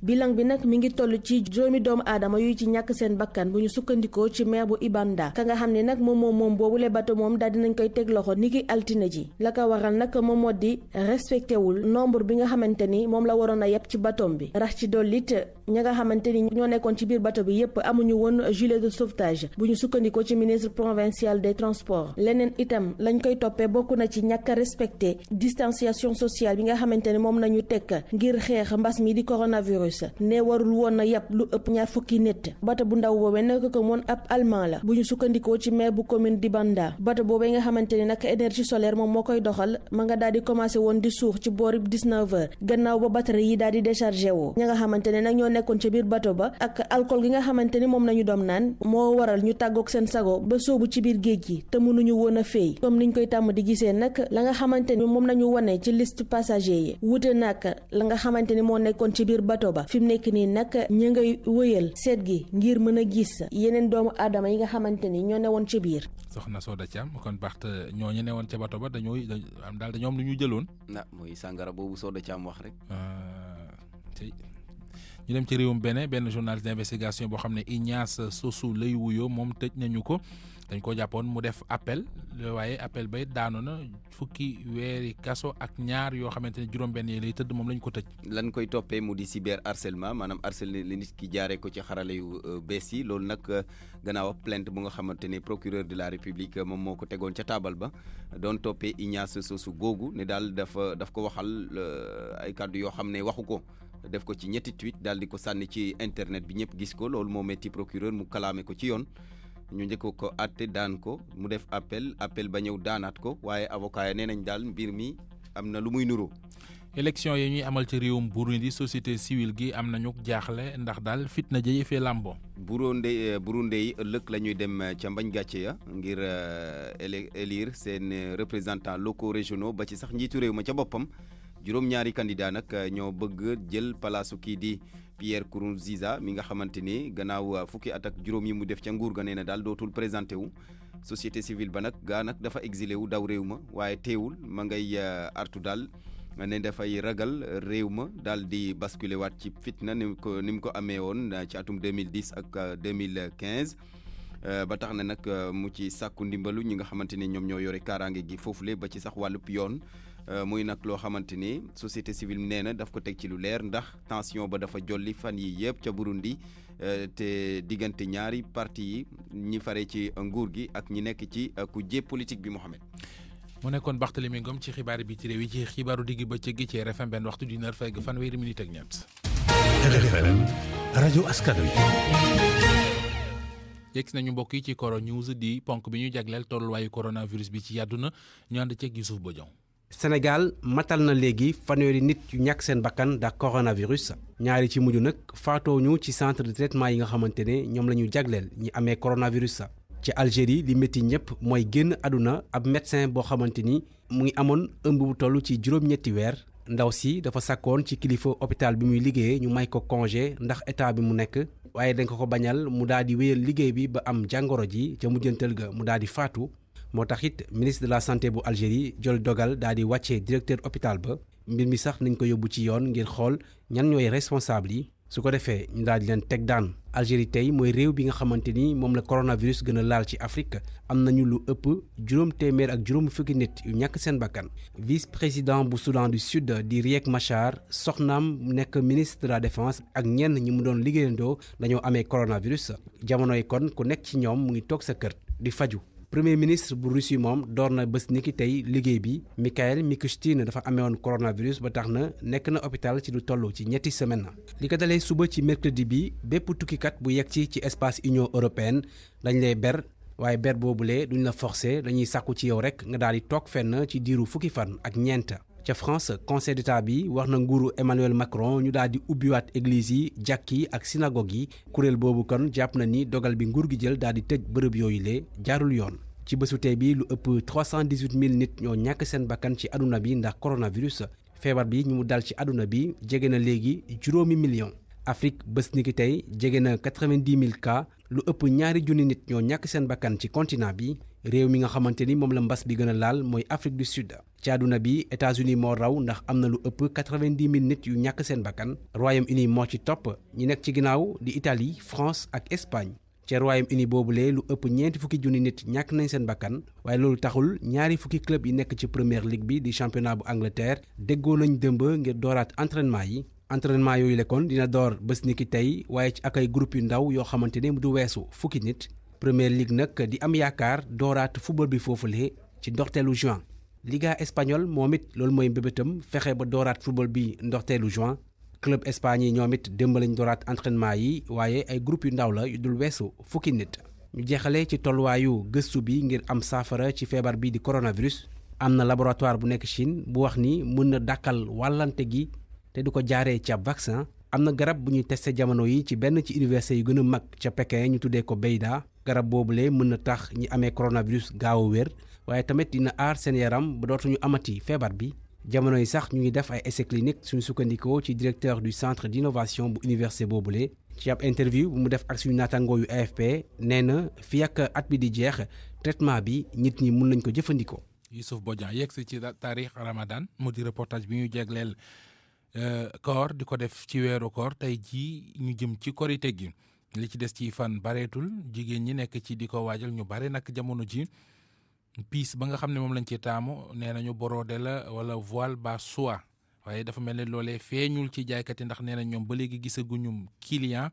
bilan bi nag mi ngi toll ci juróomi doomu aadama yu ci ñàkk seen bakkan bu ñu sukkandikoo ci maire bu Ibanda ka nga xam ne nag moom boobule bato moom daal dinañ koy teg loxo niki altine ji la ko waral nag moom moo di respecté wul nombre bi nga xamante ni moom la waroon a yeb ci batom bi rax ci dollit ña nga xamante ni ñoo nekkoon ci biir bato bi yépp amuñu woon gilet de sauvetage bu ñu sukkandikoo ci ministre provincial des transports leneen itam lañ koy toppee bokk na ci ñàkk a respecté distanciation sociale bi nga xamante ni moom nañu teg ngir xeex mbas mi di coronavirus ne warul woon na yàpp lu ëpp ñaar fukki nit bato bu ndaw boobee nag ko moon ab allemand la bu ñu sukkandikoo ci maire bu commune di Banda bato boobee nga xamante ni nag énergie solaire moom moo koy doxal ma nga daal di commencé woon di suux ci boori 19h gannaaw ba batterie yi daal di déchargé woo ña nga xamante ne nag ñoo nekkoon ci biir bato ba ak alcool gi nga xamante ni moom nañu doom naan moo waral ñu tàggoog seen sago ba soobu ci biir géej gi te mënuñu woon a féey comme niñ koy tàmm di gisee nag la nga xamante ni moom nañu wane ci liste passager yi wute nag la nga xamante ni moo nekkoon ci biir bato ba fi mu nekk nii nag ñu ngay wëyal seet gi ngir mën a gis yeneen doomu aadama yi nga xamante ni ñoo newoon ci biir. soxna Soda Thiam kon Bart ñoo ñu newoon ca bato ba dañoo am daal dañoo am lu ñu jëloon. mooy sàngara boobu Soda Thiam wax rek. ñu dem ci réewum benn journaliste d'investigation boo xam ne Ignace Sossou lay wuyoo moom tëj nañu ko dañ ko jàppoon mu def appel waaye appel bay daanu na fukki weeri kaso ak ñaar yoo xamante ne juróom-benn yi lay tëdd moom lañ ko tëj. lan koy toppee mu di cyber harcèlement maanaam harcèlement li nit ki jaaree ko ci xarale yu bees yi loolu nag gannaaw plainte bu nga xamante ne procureur de la république moom moo ko tegoon ca taabal ba doon toppee Ignace Sossou googu ne daal daf ko waxal ay kàddu yoo xam ne waxu ko. def ko ci ñetti tweet daal di ko sànni ci internet bi ñëpp gis ko loolu moo metti procureur mu kalaame ko ci yoon ñu njëkk ko àtte daan ko mu def appel ba ñëw daanaat ko waaye avocat ya nee nañ daal mbir mi am na lu muy nuroo. élection yi ñuy amal ci réewum Burundi société civile gi am nañu jaaxle ndax daal fitna jëye fee làmbo. Burundi yi ëllëg la ñuy dem ca mbañ gàcce ya ngir élire seen représentants locaux régionaux ba ci sax njiitu réew ma ca boppam. juróom-ñaari candidat nag ñoo bëgg jël palaasu kii di Pierre Nkurunziza mi nga xamante ni gannaaw fukki at ak juróom yi mu def ca nguur ga nee na daal dootul présenté wu société civile ba nag dafa exilé wu daw réew ma waaye teewul ma ngay artu daal ne dafay ragal réew ma daal di basculer waat ci fitna ni mu ko amee woon ci atum 2010 ak 2015 ba tax na nag mu ci sàkku ndimbalu ñi nga xamante ni ñoom ñoo yore kaaraange gi foofule ba ci sax wàllub yoon muy nag loo xamante ni société civile nee na daf ko teg ci lu leer ndax tension ba dafa jolli fan yi yëpp ca Burundi te diggante ñaari parti yi ñi fare ci nguur gi ak ñi nekk ci kujje politique bi Mohamed. mu nekkoon Barthélémy Ngom ci xibaar bi ci réew yi ci xibaaru digg bëccëg gi ci RFM benn waxtu dina fekk fanweeri minute ak ñett. RFM rajo askan wi. yegg nañu mbokk yi ci Coro News di ponk bi ñu jagleel tolluwaayu coronavirus bi ci àdduna ñu ànd ceeg Youssouf Bodian. Sénégal matal na léegi fanweeri nit yu ñàkk seen bakkan ndax coronavirus ñaari ci mujj nag faatoo ñu ci centre de traitement yi nga xamante ne ñoom la ñu jagleel ñi amee coronavirus. ci Algérie li métti ñëpp mooy génn àdduna ab médecin boo xamante ni mu ngi amoon ëmb bu toll ci juróom-ñetti weer ndaw si dafa sakkoon ci kilifa hôpital bi muy liggéeyee ñu may ko congé ndax état bi mu nekk waaye dañ ko bañal mu daal di wéyal liggéey bi ba am jàngoro ji ca mujjantal ga mu daal di faatu moo tax it ministre de la santé bu Algérie jël dogal daal di wàccee directeur hôpital ba mbir mi sax nañ ko yóbbu ci yoon ngir xool ñan ñooy responsable yi su ko defee ñu daal di leen teg daan. Algérie tey mooy réew bi nga xamante ni moom la coronavirus gën a laal ci Afrique am nañu lu ëpp juróom téeméer ak juróom fukki nit yu ñàkk seen bakkan vice président bu Soudan du Sud di Riek Machar soxnaam nekk ministre de la défense ak ñenn ñi mu doon liggéeyandoo dañoo amee coronavirus jamonoy kon ku nekk ci ñoom mu ngi toog sa kër di faju premier ministre bu Russie moom door na bés niki tey liggéey bi Mikhail Mishustin dafa amewoon coronavirus ba tax na nekk na hôpital ci lu toll ci ñetti semaine li ko dalee suba ci mercredi bi bépp tukkikat bu yegg ci espace Union européenne dañ lay ber waaye ber boobule duñ la forcer dañuy sàkku ci yow rek nga daal di toog fenn ci diiru fukki fan ak ñeent. ca France conseil d'état bi wax na nguuru Emmanuel Macron ñu daal di ubbiwaat église yi jàkk yi ak synagogue yi kuréel boobu kon jàpp na ni dogal bi nguur gi jël daal di tëj bërëb yooyu lee jaarul yoon. ci bésu tey bi lu ëpp 318 000 nit ñoo ñàkk seen bakkan ci àdduna bi ndax coronavirus feebar bi ñu mu dal ci àdduna bi jege na léegi juróomi million. Afrique bés ni ki tey jege na 90 000 cas lu ëpp ñaari junni nit ñoo ñàkk seen bakkan ci continent bi réew mi nga xamante ni moom la mbas bi gën a laal mooy Afrique du Sud. ci àdduna bi États-Unis moo raw ndax am na lu ëpp 90 000 nit yu ñàkk seen bakkan Royaume-Uni moo ci topp ñi nekk ci ginnaaw di Italie France ak Espagne. ci Royaume-Uni boobule lu ëpp ñeenti fukki junni nit ñàkk nañ seen bakkan waaye loolu taxul ñaari fukki club yi nekk ci Premier League bi di championnat bu Angleterre déggoo nañ dëmb ngir dooraat entraînement yi. entraînement yooyu lekkoon dina door bés ni ki tey waaye ci ak ay groupe yu ndaw yoo xamante ne du weesu fukki nit. Premier League nag di am yaakaar dooraat football bi foofule ci ndorteelu juin. Liga espagnol moom it loolu mooy mbébétam fexe ba dooraat football bi ndorteelu juin. club Espagne yi ñoom it démb lañ dooraat entraînement yi waaye ay groupe yu ndaw la yu dul weesu fukki nit. ñu jeexale ci tolluwaayu gëstu bi ngir am saafara ci feebar bi di coronavirus. am na laboratoire bu nekk Chine bu wax ni mën na dàkkal wàllante gi te du ko jaaree ca vaccin. am na garab bu ñuy testé jamono yi ci benn ci université yu gën a mag ca Pékin ñu tuddee ko Beida. garab boobule mën na tax ñi amee coronavirus gaaw a wér waaye tamit dina aar seen yaram ba dootuñu amati feebar bi. jamono yi sax ñu ngi def ay essais cliniques suñu sukkandikoo ci directeur du centre d'innovation bu université boobule ci ab interview bu mu def ak suñu naataangoo yu AFP nee na fii ak at bi di jeex traitement bi nit ñi mun nañ ko jëfandikoo. Youssouf Bodian yegg si ci taarix Ramadan mu di reportage bi ñu jagleel koor di ko def ci weeru koor tey jii ñu jëm ci korite gi li ci des ci fan bareetul jigéen ñi nekk ci di ko waajal ñu bare nag jamono ji. piis ba nga xam ne moom lañ ci taamu nee nañu borode la wala voile ba soie waaye dafa mel ne loolee feeñul ci jaaykat yi ndax nee na ñoom ba léegi gisaguñu client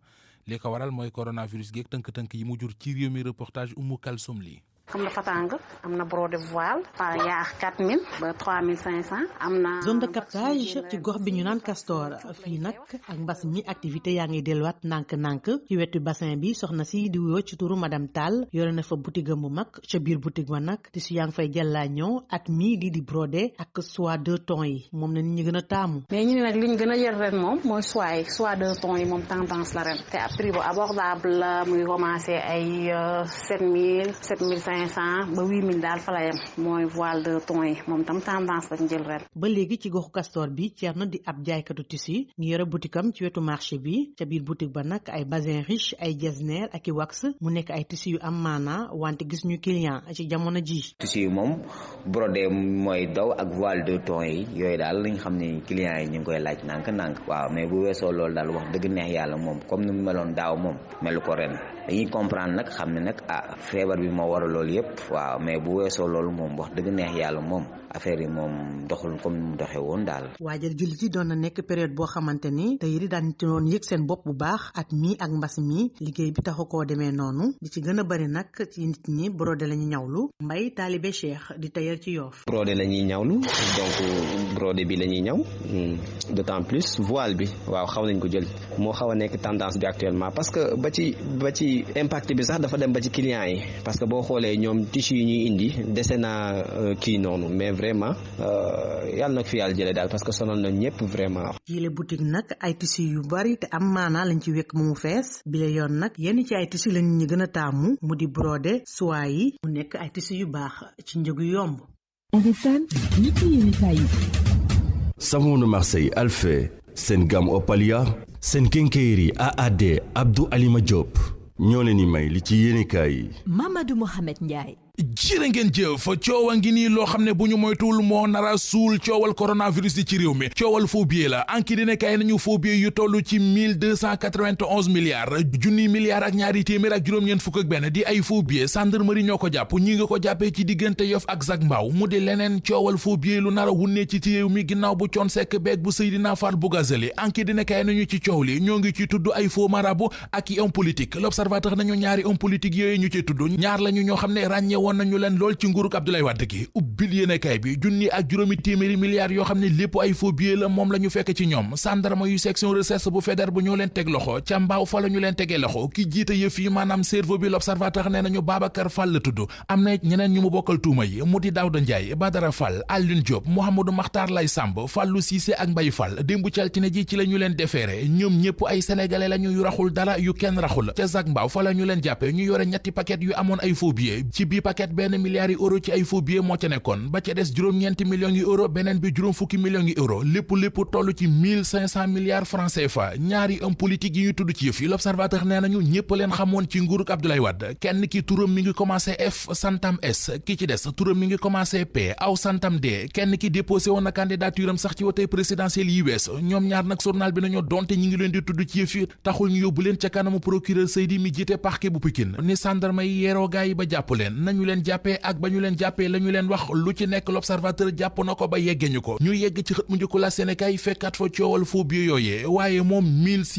li ko waral mooy coronavirus geeg tënk-tënk yi mu jur ci réew mi reportage Oumou Kalsoum lii. am na fatang am na brodé voile par yaa 4000 ba 3500 am na. zone de captage ci gox bi ñu naan Castor fii nag ak mbas mi activité yaa ngi delluwaat nànk-nànk ci wetu bassin bi soxna si di wuyoo ci turu madame Tall yore na fa boutique bu mag ca biir boutique ba nag tissu yaa ngi fay jàllaa ñëw at mii di brodé ak soie 2 tons yi moom la nit ñi gën a taamu. mais ñu ne nag li ñu gën a yor ren moom mooy soie 2 tons yi moom tendance la ren te à prix bu abordable la muy commencé ay 7000 7500 7,500 ba 8,000 daal fa la yem mooy voile de ton yi moom tam tendance lañ jël ren. ba léegi ci goxu Castor bi Thierno di ab jaaykatu tissu ñu yore boutique am ci wetu marché bi ca biir boutique ba nag ay bazin riche ay jesner ak i wax mu nekk ay tissu yu am maanaa wante gis ñu client ci jamono ji. tissu yi moom brodé mooy daw ak voile de ton yi yooyu daal lañ xam ne clients yi ñu ngi koy laaj nànk-nànk waaw mais bu weesoo loolu daal wax dëgg neex yàlla moom comme ni mu meloon daaw moom melu ko ren dañuy comprendre nag xam ne nag feebar bi moo waral loolu yëpp waaw mais bu weesoo loolu moom wax dëgg neex yàlla moom affaire yi moom doxul comme ni mu doxee woon daal. waajal jullit yi doon na nekk période boo xamante ni tey yi daan doon yëg seen bopp bu baax at mi ak mbas mi liggéey bi taxu koo demee noonu di ci gën a bari nag ci nit ñi brodé la ñuy ñawlu Mbay Taalibe Cheikh di tailleur ci Yoff. brodé la ñuy ñawlu donc brodé bi la ñuy ñaw d'autant plus voile bi waaw xaw nañ ko jël moo xaw a nekk tendance bi actuellement parce que ba ci impact bi sax dafa dem ba ci clients yi parce que boo xoolee ñoom tissu yi ñuy indi dese naa kii noonu mais vraiment yàlla nag fi yàlla jëlee daal parce que sonal na ñëpp vraiment. yile boutique nag ay tissu yu bari te am maanaa lañ ci wekk mu fees bile yoon nag yenn ci ay tissu lañ ñu gën a taamu mu di brodé soie yi mu nekk ay tissu yu baax ci njëgu yomb. Savon de Marseille Alphé seen gamme Opalia seen kénkéeri AAD Abdou Alima Diop ñoo leen di may li ci yéenekaay yi. Mamadou Mohamed Ndiaye. jërë ngeen jëf coowa ngi nii loo xam ne bu ñu moytuwul moo nara suul coowal coronavirus yi ci réew mi coowal faux billet la anki dina kay nañu faux billet yu toll ci 1291 milliards junni milliards ak ñaari téeméer ak juróom-ñeent fukk ak benn di ay faux billet gendarmerie ñoo ko jàpp ñi nga ko jàppee ci diggante Yoff ak Zac Mbao mu di leneen coowal faux billet lu nara wunnee ci réew mi ginnaaw bu Thione Seck beeg bu Seydina Fall Bougazelli anki dina kay nañu ci coow li ñoo ngi ci tudd ay faux marabout ak i homme politique l'observateur nañu ñaari homme politique yooyu ñu ci tudd ñaar lañu ñoo xam ne ràññe woon nañu leen lool ci nguurug Abdoulaye Wade gi ubbil yéenekaay bi junni ak juróomi téeméeri milliards yoo xam ne lépp ay faux billets la moom la ñu fekk ci ñoom sandarma yu section recherche bu fédère bu ñoo leen teg loxo ca Mbaaw fa la ñu leen tegee loxo ki jiite yëf yi maanaam cerveau bi l'observateur nee nañu Babacar Fall la tudd am na ñeneen ñu mu bokkal tuuma yi mu di Daouda Ndiaye Badara Fall Alioune Diop Mouhamadou Makhtar Lay Samb Fallou Cissé ak Mbaye Fall démb ci altine ji ci la ñu leen déféré ñoom ñëpp ay sénégalais la ñu yu raxul dara yu kenn raxul ca Zac Mbao fa la ñu leen jàppe ñu yore ñetti paquet yu amoon ay faux billets ci bii paquet benn milliards yi euro ci ay faux billets moo ca nekkoon ba ca des juróom-ñeenti millions yi euro beneen bi juróom fukki millions yi euro lépp toll ci 1500 milliards francs CFA ñaari homme politique yi ñu tudd ci yëf yi l'observateur nee nañu ñëpp leen xamoon ci nguurug Abdoulaye Wade kenn ki turam mi ngi commencé F santam S ki ci des turam mi ngi commencé P aw santam D kenn ki déposé woon na candidature am sax ci wote présidentielle yi wees ñoom ñaar nag journal bi nañu donte ñi ngi leen di tudd ci yëf yi taxul ñu yóbbu leen ca kanamu procureur Seydi mi jiite parquet bu Pikine ni sandarma yi yeeroo gaay yi ba jàpp leen nañu leen jàppee ak ba ñu leen jàppee la ñu leen wax lu ci nekk l'observateur jàpp na ko ba yeggeñu ko ñu yegg ci xët mu njëkk la Sénégal yi fekkaat fa coowal faux billets yooyee waaye moom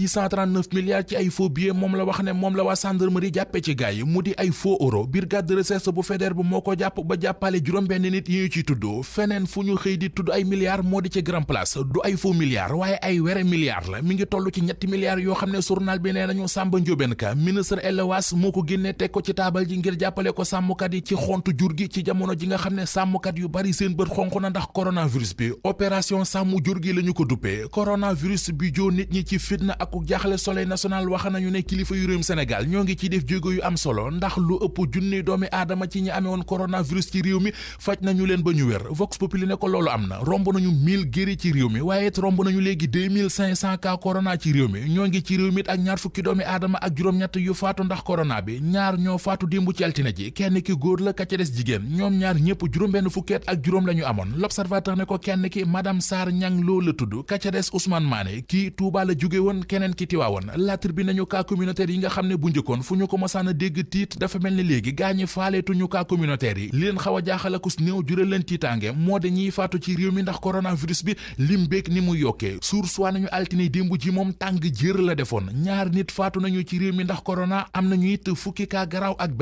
1639 milliards ci ay faux billets moom la wax ne moom la waa gendarmerie jàppee ci gaay yi mu di ay faux euro brigade de recherche bu fédère bu moo ko jàpp ba jàppale juróom-benn nit yi ñu ciy tudd feneen fu ñu xëy di tudd ay milliards moo di ci grand place du ay faux milliards waaye ay were milliards la mi ngi toll ci ñetti milliards yoo xam ne journal bi nee nañu Samba Ndiobène Ka ministre élevage moo ko génnee teg ko ci taabal ji ngir jàppale ko sàmmkat yi ci xontu jur gi ci jamono ji nga xam ne sàmmkat yu bari seen bët xonq na ndax coronavirus bi opération sàmm jur gi la ñu ko duppee coronavirus bi joo nit ñi ci fitna ak jaaxle soleil national wax nañu ne kilifa yu réewum Sénégal ñoo ngi ciy def jéego yu am solo ndax lu ëpp junni doomi aadama ci ñi amee woon coronavirus ci réew mi faj nañu leen ba ñu wér Vox Populi ne ko loolu am na romb nañu 1000 guéri ci réew mi waaye it romb nañu léegi 2500 cas corona ci réew mi ñoo ngi ci réew mi ak ñaar fukki doomi aadama ak juróom-ñett yu faatu ndax corona bi ñaar ñoo faatu démb ci altine ji kenn ki góor la ka ca des jigéen ñoom ñaar ñëpp juróom-benn fukkeet ak juróom la ñu amoon l'observateur ne ko kenn ki madame Sarr Ñang Lo la tudd ka ca des Ousmane Mané kii Touba la jóge woon keneen ki Tiwaawoon La Tribune nañu cas communautaire yi nga xam ne bu njëkkoon fu ñu ko mosaan a dégg tiit dafa mel ni léegi gaañi faaleetuñu cas communautaire yi li leen xaw a jaaxal akus néew jural leen tiitaange moo de ñiy faatu ci réew mi ndax coronavirus bi lim beeg ni mu yokkee source waa nañu altine démb ji moom tàng jër la defoon ñaar nit faatu nañu ci réew mi ndax corona am nañu it fukki cas garaaw ak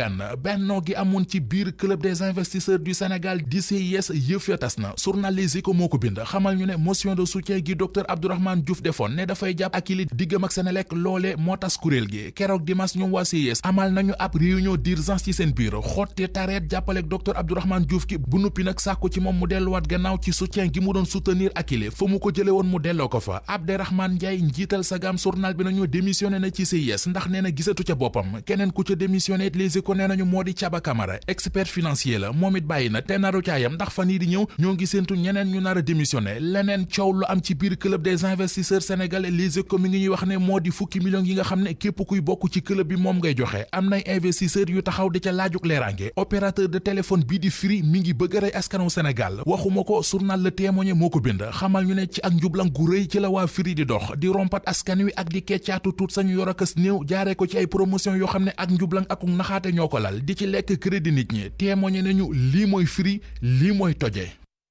bennoo gi amoon ci biir club des investisseurs du Sénégal di CIS yëf ya tas na journal Les Échos moo ko bind xamal ñu ne motion de soutien gi docteur Abdourahmane Diouf defoon ne dafay jàpp ak li diggam ak Senelec loole moo tas kuréel gi keroog dimanche ñoom waa CIS amal nañu ab réunion d'urgence ci seen biir xotti tareet jàppaleeg docteur Abdourahmane Diouf ki bu nuppi nag sàkku ci moom mu delluwaat gannaaw ci soutien gi mu doon soutenir Akile fa mu ko jële woon mu delloo ko fa Abdourahmane Ndiaye njiital Sagam journal bi nañu démissionné na ci CIS ndax nee na gisatu ca boppam keneen ku ca démissionné Les Échos nee nañu moo di Thiaba Camara Sarr expert financier la moom it bàyyi na te naru caayam ndax fan yii di ñëw ñoo ngi séentu ñeneen ñu nar a démissionné leneen coow lu am ci biir club des investisseurs sénégalais Les Échos mi ngi ñuy wax ne moo di fukki millions yi nga xam ne képp kuy bokk ci club bi moom ngay joxe am nay investisseurs yu taxaw di ca laajuk leeraange opérateur de téléphone bii di Free mi ngi bëgg a rey askanu Sénégal waxuma ko journal Le Témoin moo ko bind xamal ñu ne ci ak njublan gu rëy ci la waa Free di dox di rompat askan wi ak di keccaatu tuut sañu yor akas néew jaaree ko ci ay promotion yoo xam ne ak njublan ak naxaate ñoo ko lal di ci lekk crédit nit ñi Témoin nañu lii mooy Free lii mooy toje.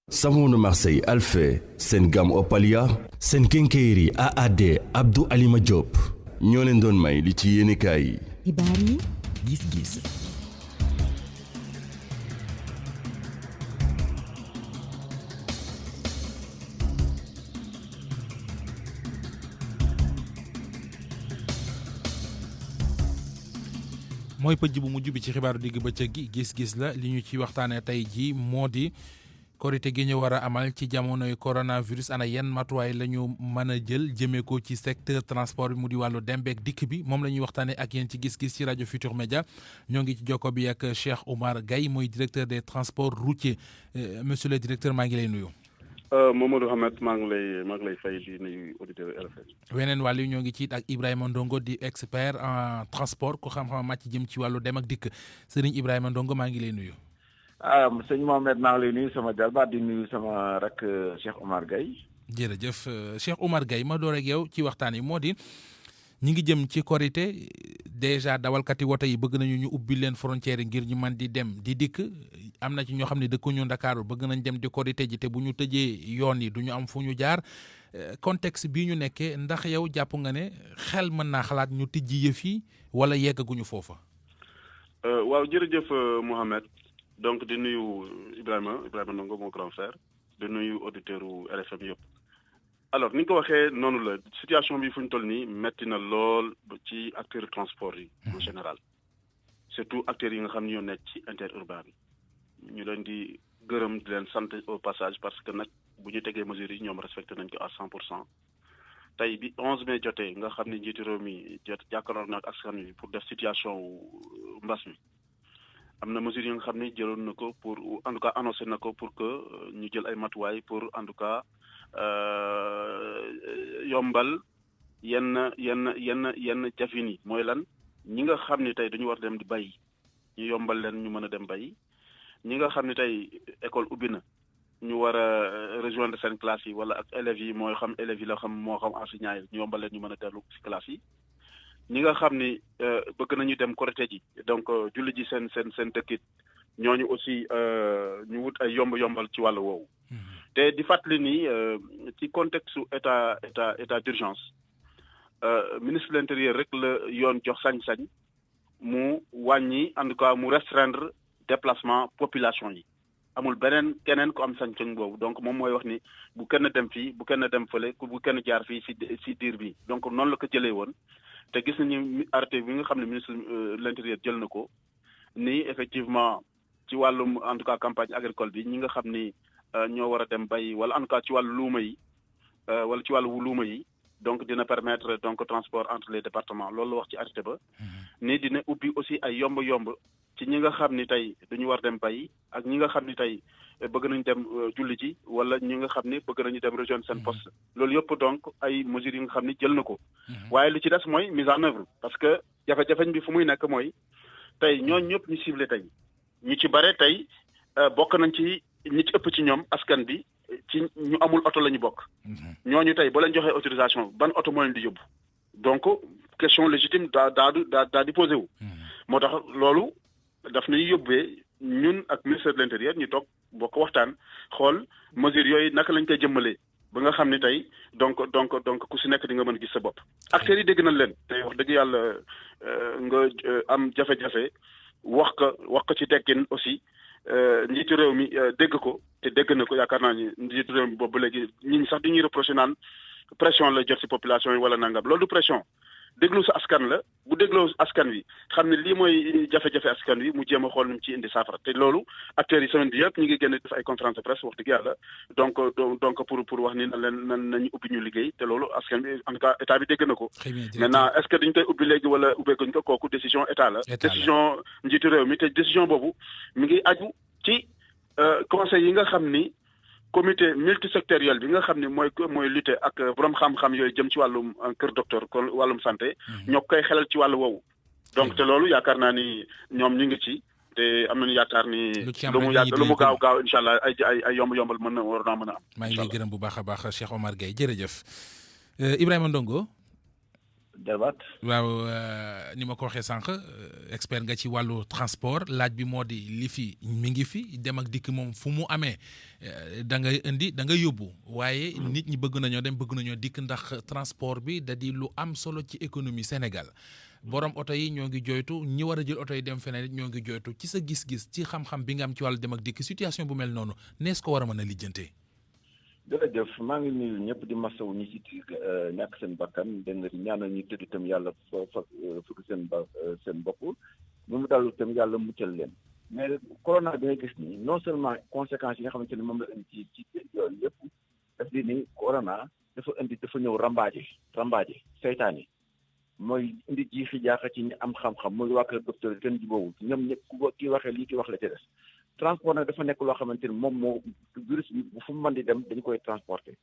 Savon de Marseille Alphé seen gamme Opalia seen kénkéeri AAD Abdou Alima Diop ñoo leen doon may li ci yéenekaay yi. xibaar yi gis-gis. mooy pëj bu mujj bi ci xibaaru digg bëccëg gi gis-gis la li ñu ci waxtaanee tey jii moo di korite gi ñu war a amal ci jamonoy coronavirus ana yenn matuwaay la ñu mën a jël jëmee ko ci secteur transport bi mu di wàllu dem beeg dikk bi moom la ñuy waxtaanee ak yéen ci gis-gis ci rajo Futur Média ñoo ngi ci jokko bi ak Cheikh Oumar Gaye mooy directeur des transports routiers monsieur le directeur maa ngi lay nuyu. Mamadou Hamed maa ngi lay fay di nuyu auditeur RFM. weneen wàll yi ñoo ngi ci ak Ibrahima Ndongo di expert en transport ku xam-xam màcc jëm ci wàllu dem ak dikk Serigne Ibrahima Ndongo maa ngi lay nuyu. sëñ Mohamed maa ngi lay nuyu sama jalbaat di nuyu sama rak Cheikh Oumar Gaye. jërëjëf Cheikh Oumar Gaye ma door ak yow ci waxtaan yi moo di ñi ngi jëm ci korité déjà dawalkati woto yi bëgg nañu ñu ubbi leen frontière yi ngir ñu mën di dem di dikk am na ci ñoo xam ne dëkkuñu Ndakaaru bëgg nañ dem di korité ji te bu ñu tëjee yoon yi du ñu am fu ñu jaar contexte bii ñu nekkee ndax yow jàpp nga ne xel mën naa xalaat ñu tijji yëf yi wala yeggaguñu foofa. waaw jërëjëf Mohamed donc di nuyu Ibrahima Ndongo mon grand frère di nuyu auditeur u RFM yëpp. alors ni nga ko waxee noonu la situation bi fu ñu toll nii metti na lool ci acteurs transport yi en général surtout acteurs yi nga xam ne ñoo nekk ci interurbain bi ñu leen di gërëm di leen sant au passage parce que nag bu ñu tegee mesures yi ñoom respecté nañ ko à 100%. tey bi 11 mai jotee nga xam ne njiitu réew mi jàkkaarloo na ak askan wi pour def situation mbas mi am na mesures yi nga xam ne jëloon na ko pour en tout cas annoncé na ko pour que ñu jël ay matuwaay pour en tout cas yombal yenn jafin yi mooy lan ñi nga xam ne tey dañu war dem di bay ñu yombal leen ñu mën a dem bay ñi nga xam ne tey école ubbi na ñu war a rejoindre seen classe yi wala ak élèves yi mooy xam élèves yi la xam moo xam enseignants yi ñu yombal leen ñu mën a dellu ci classe yi ñi nga xam ni bëgg nañu dem korite ji donc julli ji seen dëkkit ñooñu aussi ñu wut ay yombal ci wàllu woowu te di fàttali ni ci contexte état d'urgence ministre de l'intérieur rek la yoon jox sañ-sañ mu wàññi en tout cas mu restreindre déplacement population yi amul beneen keneen ko am sañ-sañ boobu donc moom mooy wax ni bu kenn dem fii bu kenn dem fële bu kenn jaar fii si diir bi donc noonu la ko jëlee woon te gis nañu arrêté bi nga xam ne ministre de l'intérieur jël na ko ni effectivement ci wàllum en tout cas campagne agricole bi ñi nga xam ni ñoo war a dem bay wala en tout cas ci wàllu luuma yi wala ci wàllu luuma yi donc dina permettre donc transport entre les départements loolu la wax ci arrêté ba ni dina ubbi aussi ay yomb ci ñi nga xam ni tey dañu war dem bay ak ñi nga xam ni tey bëgg nañu dem julli ji wala ñi nga xam ni bëgg nañu dem rejoindre seen poste loolu yëpp donc ay mesures yi nga xam ni jël na ko waaye li ci des mooy mise en œuvre parce que jafe-jafeñ bi fu muy nekk mooy tey ñooñu ñëpp ñu ciblé tey ñu ci bare tey bokk nañ ci ñi ci ëpp ci ñoom askan bi ci ñu amul oto la ñu bokk ñooñu tey ba leen joxee autorisation ban oto moo leen di yóbbu donc question légitime daa di posé wu moo tax loolu daf nañu yóbbee ñun ak ministère de l'intérieur ñu toog bokk waxtaan xool mesures yooyu naka lañ koy jëmmalee ba nga xam ne tey donc ku si nekk di nga mën gis sa bopp acteurs yi dégg nañ leen tey wax dëgg yàlla nga am jafe-jafe wax ko ci tekkin aussi njiitu réew mi dégg ko te dégg na ko yaakaar naa ni njiitu réew mi boobu léegi ñi sax di ñuy reproché naan pression la jot ci population yi wala nangam loolu du pression déglu sa askan la bu dégloo askan wi xam ne lii mooy jafe-jafe askan wi mu jéem a xool nu mu ci indi saafara te loolu acteurs yi semaine bi yëpp ñu ngi génn def ay conférence de presse wax dëgg yàlla donc pour wax ni nañu ubbi ñu liggéey te loolu askan bi en tout cas état bi dégg na ko. maintenant est-ce que dañ koy ubbi léegi wala ubbeeguñ ko kooku décision état la. décision njiitu réew mi te décision boobu mi ngi aju ci conseil yi nga xam ni. comité multisectoriel bi nga xam ne mooy lutter ak borom xam-xam yooyu jëm ci wàllum kër docteur kon wàllum santé ñoo koy xelal ci wàllu woowu donc te loolu yaakaar naa ni ñoom ñu ngi ci te am nañu yaakaar ni lu mu gaaw incha allah ay yombal war naa mën a am. maa ngi lay gërëm bu baax a baax Cheikh Omar Gueye jërëjëf Ibrahima Ndongo. Jabaat waaw ni ma ko waxee sànq expert nga ci wàllu transport laaj bi moo di li fi mi ngi fi dem ak dikk moom fu mu amee da ngay indi da nga yóbbu waaye nit ñi bëgg nañoo dem bëgg nañoo dikk ndax transport bi da di lu am solo ci économie Sénégal borom oto yi ñoo ngi joytu ñi war a jël oto yi dem feneen ñoo ngi joytu ci sa gis-gis ci xam-xam bi nga am ci wàllu dem ak dikk situation bu mel noonu nees ko war a mën a lijjantee. jërëjëf maa ngi nuyu ñëpp di masawu ñi ci ñàkk seen bakkan dégg nga ñaanal ñu tëdd itam yàlla fukk seen bopp bu mu dalu itam yàlla muccal leen mais corona bi nga gis nii non seulement conséquences yi nga xamante ni moom la indi ci yooyu yëpp daf di ni corona dafa ñëw rambaaje seytaane mooy indi jiixi jaaxa ci ñi am xam-xam muy waa kër docteur kenn jubóowul ñoom ñëpp kii waxee lii kii wax la ci des transport nag dafa nekk loo xamante ni moom moo virus bi fu mu mën di dem dañu koy transporter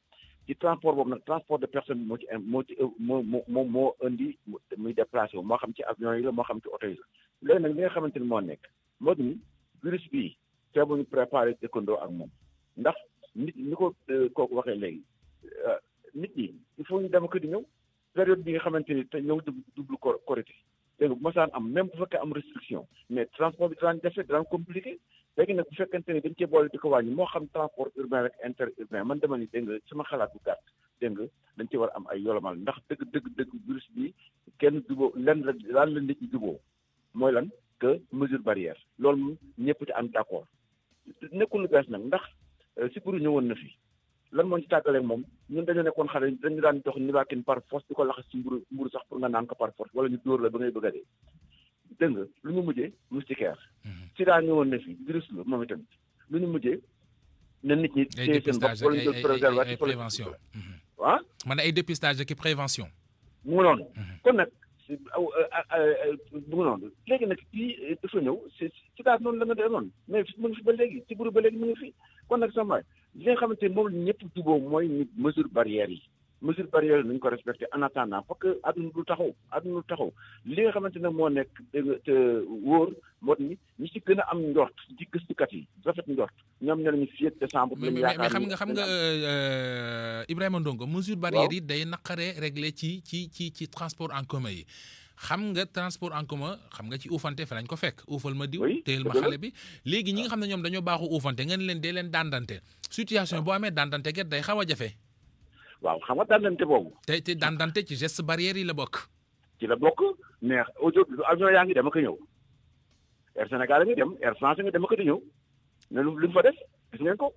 ci transport boobu nag transport de personne moo indi muy déplacé wu moo xam ci avion yi la moo xam ci oto yi la léegi nag li nga xamante ni moo nekk moo di virus bii feebuñu préparé dëkkandoo ak moom ndax nit ñi ko kooku waxee léegi nit ñi il faut ñu dem ko di ñëw période bi nga xamante ni te ñëw double korité dégg nga bu masaan am même bu fekkee am restriction mais transport bi daan jafe daan compliqué léegi nag bu fekkente ni dañ cee boole di ko wàññi moo xam transport urbain rek interurbain man dama ni dégg nga sama xalaat bu gàtt dégg nga dañ ci war a am ay yolomal ndax dëgg virus bi kenn jubóo lan la nit ñi jubóo mooy lan que mesure barrière loolu moom ñëpp ci am d'accord nekkul lu bees nag ndax si buru ñëwoon na fi lan moo ci tàggaleeg moom ñun dañoo nekkoon xale dañu daan jox nivaquine par force di ko laxas ci mburu sax pour nga naan ko par force wala ñu dóor la ba ngay bëgg a dee dégg nga lu ñu mujjee moustiquaire sida ñëwoon na fi virus la moom itam lu ñu mujjee na nit ñi téye seen bopp wala ñu jël préservatif prévention man ay dépistage ak prévention mu ngi noonu kon nag bu ngi noonu léegi nag kii dafa ñëw sida noonu la nga dee noonu mais mu ngi fi ba léegi ci buru ba léegi mu ngi fi kon nag sama li nga xamante ni moom ñëpp jubóo mooy mesure barrière yi mesure barrière yi nañu ko respecté en attendant parce que adduna du taxaw li nga xamante ne moo nekk te wóor moo ni ñi ci gën a am njort ci gëstukat yi rafet njort ñoom ñoo nañu fii ak décembre mais xam nga Ibrahima Ndongo mesure barrière yi day naqaree réglé ci transport en commun yi xam nga transport en commun xam nga ci uufante fa lañ ko fekk uufal ma diw téyel ma xale bi léegi ñi nga xam ne ñoom dañoo baaxu uufante ngeen leen dee leen dandante situation boo amee dandante get day xaw a jafe waaw xam nga dandante boobu te dandante ci geste barrière yi la bokk mais aujourd'hui avion yaa ngi dem ak ñëw Air Sénégal a ngi dem Air France nga dem ak di ñëw mais lu ñu fa def gis ngeen ko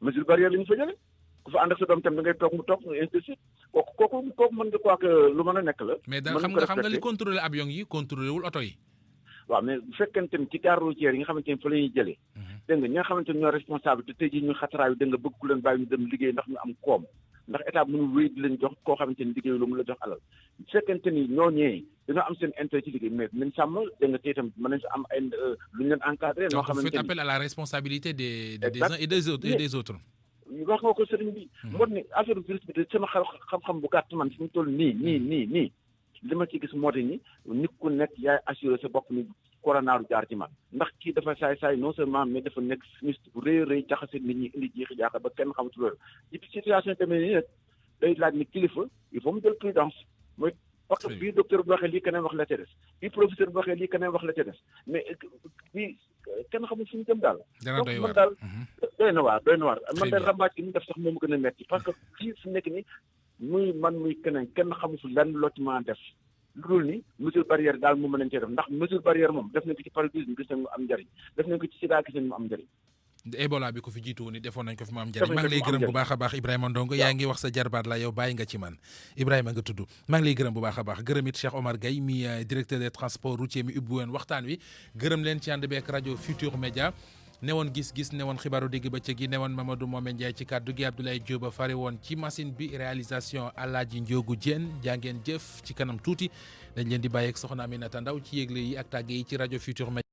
mesure barrière li ñu fa jële ku fa ànd ak sa doom tam da ngay toog mu toog ainsi de suite kooku mën nga croire que lu mën a nekk la. mais da xam nga li contrôler avion yi contrôler wul oto yi. waaw mais bu fekkente ni ci gare routière yi nga xamante ni fa la ñuy jëlee. dégg nga ñi nga xamante ni ñoo responsable te tey jii ñu xataraayu dégg nga bëgg ku leen bàyyi ñu dem liggéey ndax ñu am koom ndax état bi mënul wéy di leen jox koo xamante ni liggéey lu mu la jox alal bu fekkente ni ñooñee dañoo am seen intérêt ci liggéey mais nañ sàmm dégg nga tey itam mën nañ si am ay lu ñu leen encadré. noo xamante ni donc vous faites appel à la responsabilité des uns et des autres. wax nga ko sëriñ bi. moo ni affaire virus bi de sama xam-xam bu gàtt man fi mu toll nii li ma ci gis moo di ni nit ku nekk yaay assuré sa bopp ni corona du jaar ci man ndax kii dafa saay non seulement mais dafa nekk sinistre bu rëy jaxase nit ñi indi jeexi jaaxa ba kenn xamatu loolu ci situation tamit nii nag day laaj ni kilifa il faut mu jël prudence mooy parce que bii docteur bu waxee lii keneen wax la ca des bii professeur bu waxee lii keneen wax la ca des mais bii kenn xamul fu ñu jëm daal donc man daal doy na waar man daal rambaaj gi ñu def sax moom gën a metti parce que fii fu nekk ni muy man muy keneen kenn xamul fu lenn loo ci mën a def lu dul ni mesure barrière daal moom mën nañ cee def ndax mesure barrière moom def nañ ko ci paludisme gis nañ mu am njëriñ def nañ ko ci sida gis nañ mu am njëriñ Ebola bi ko fi jiitu woon ni defoon nañ ko fi mu am njëriñ. maa ngi lay gërëm bu baax a baax Ibrahima Ndongo yaa ngi wax sa jarbaat la yow bàyyi nga ci man Ibrahima nga tudd maa ngi lay gërëm bu baax a baax gërëm it Cheikh Omar Gueye mi directeur des transports routiers mi ubbi woon waxtaan wi gërëm leen ci ànd beek rajo Futur Média newoon gis-gis newoon xibaaru digg bëccëg gi newoon Mamadou Momen Ndiaye ci kàddu gi Abdoulaye Diop fare woon ci machine bi réalisation Alaaji Ndiogu Diène jàngeen jëf ci kanam tuuti dañ leen di bàyyeeg soxna Aminata Ndaw ci yégle yi ak tàgge yi ci rajo Futur Média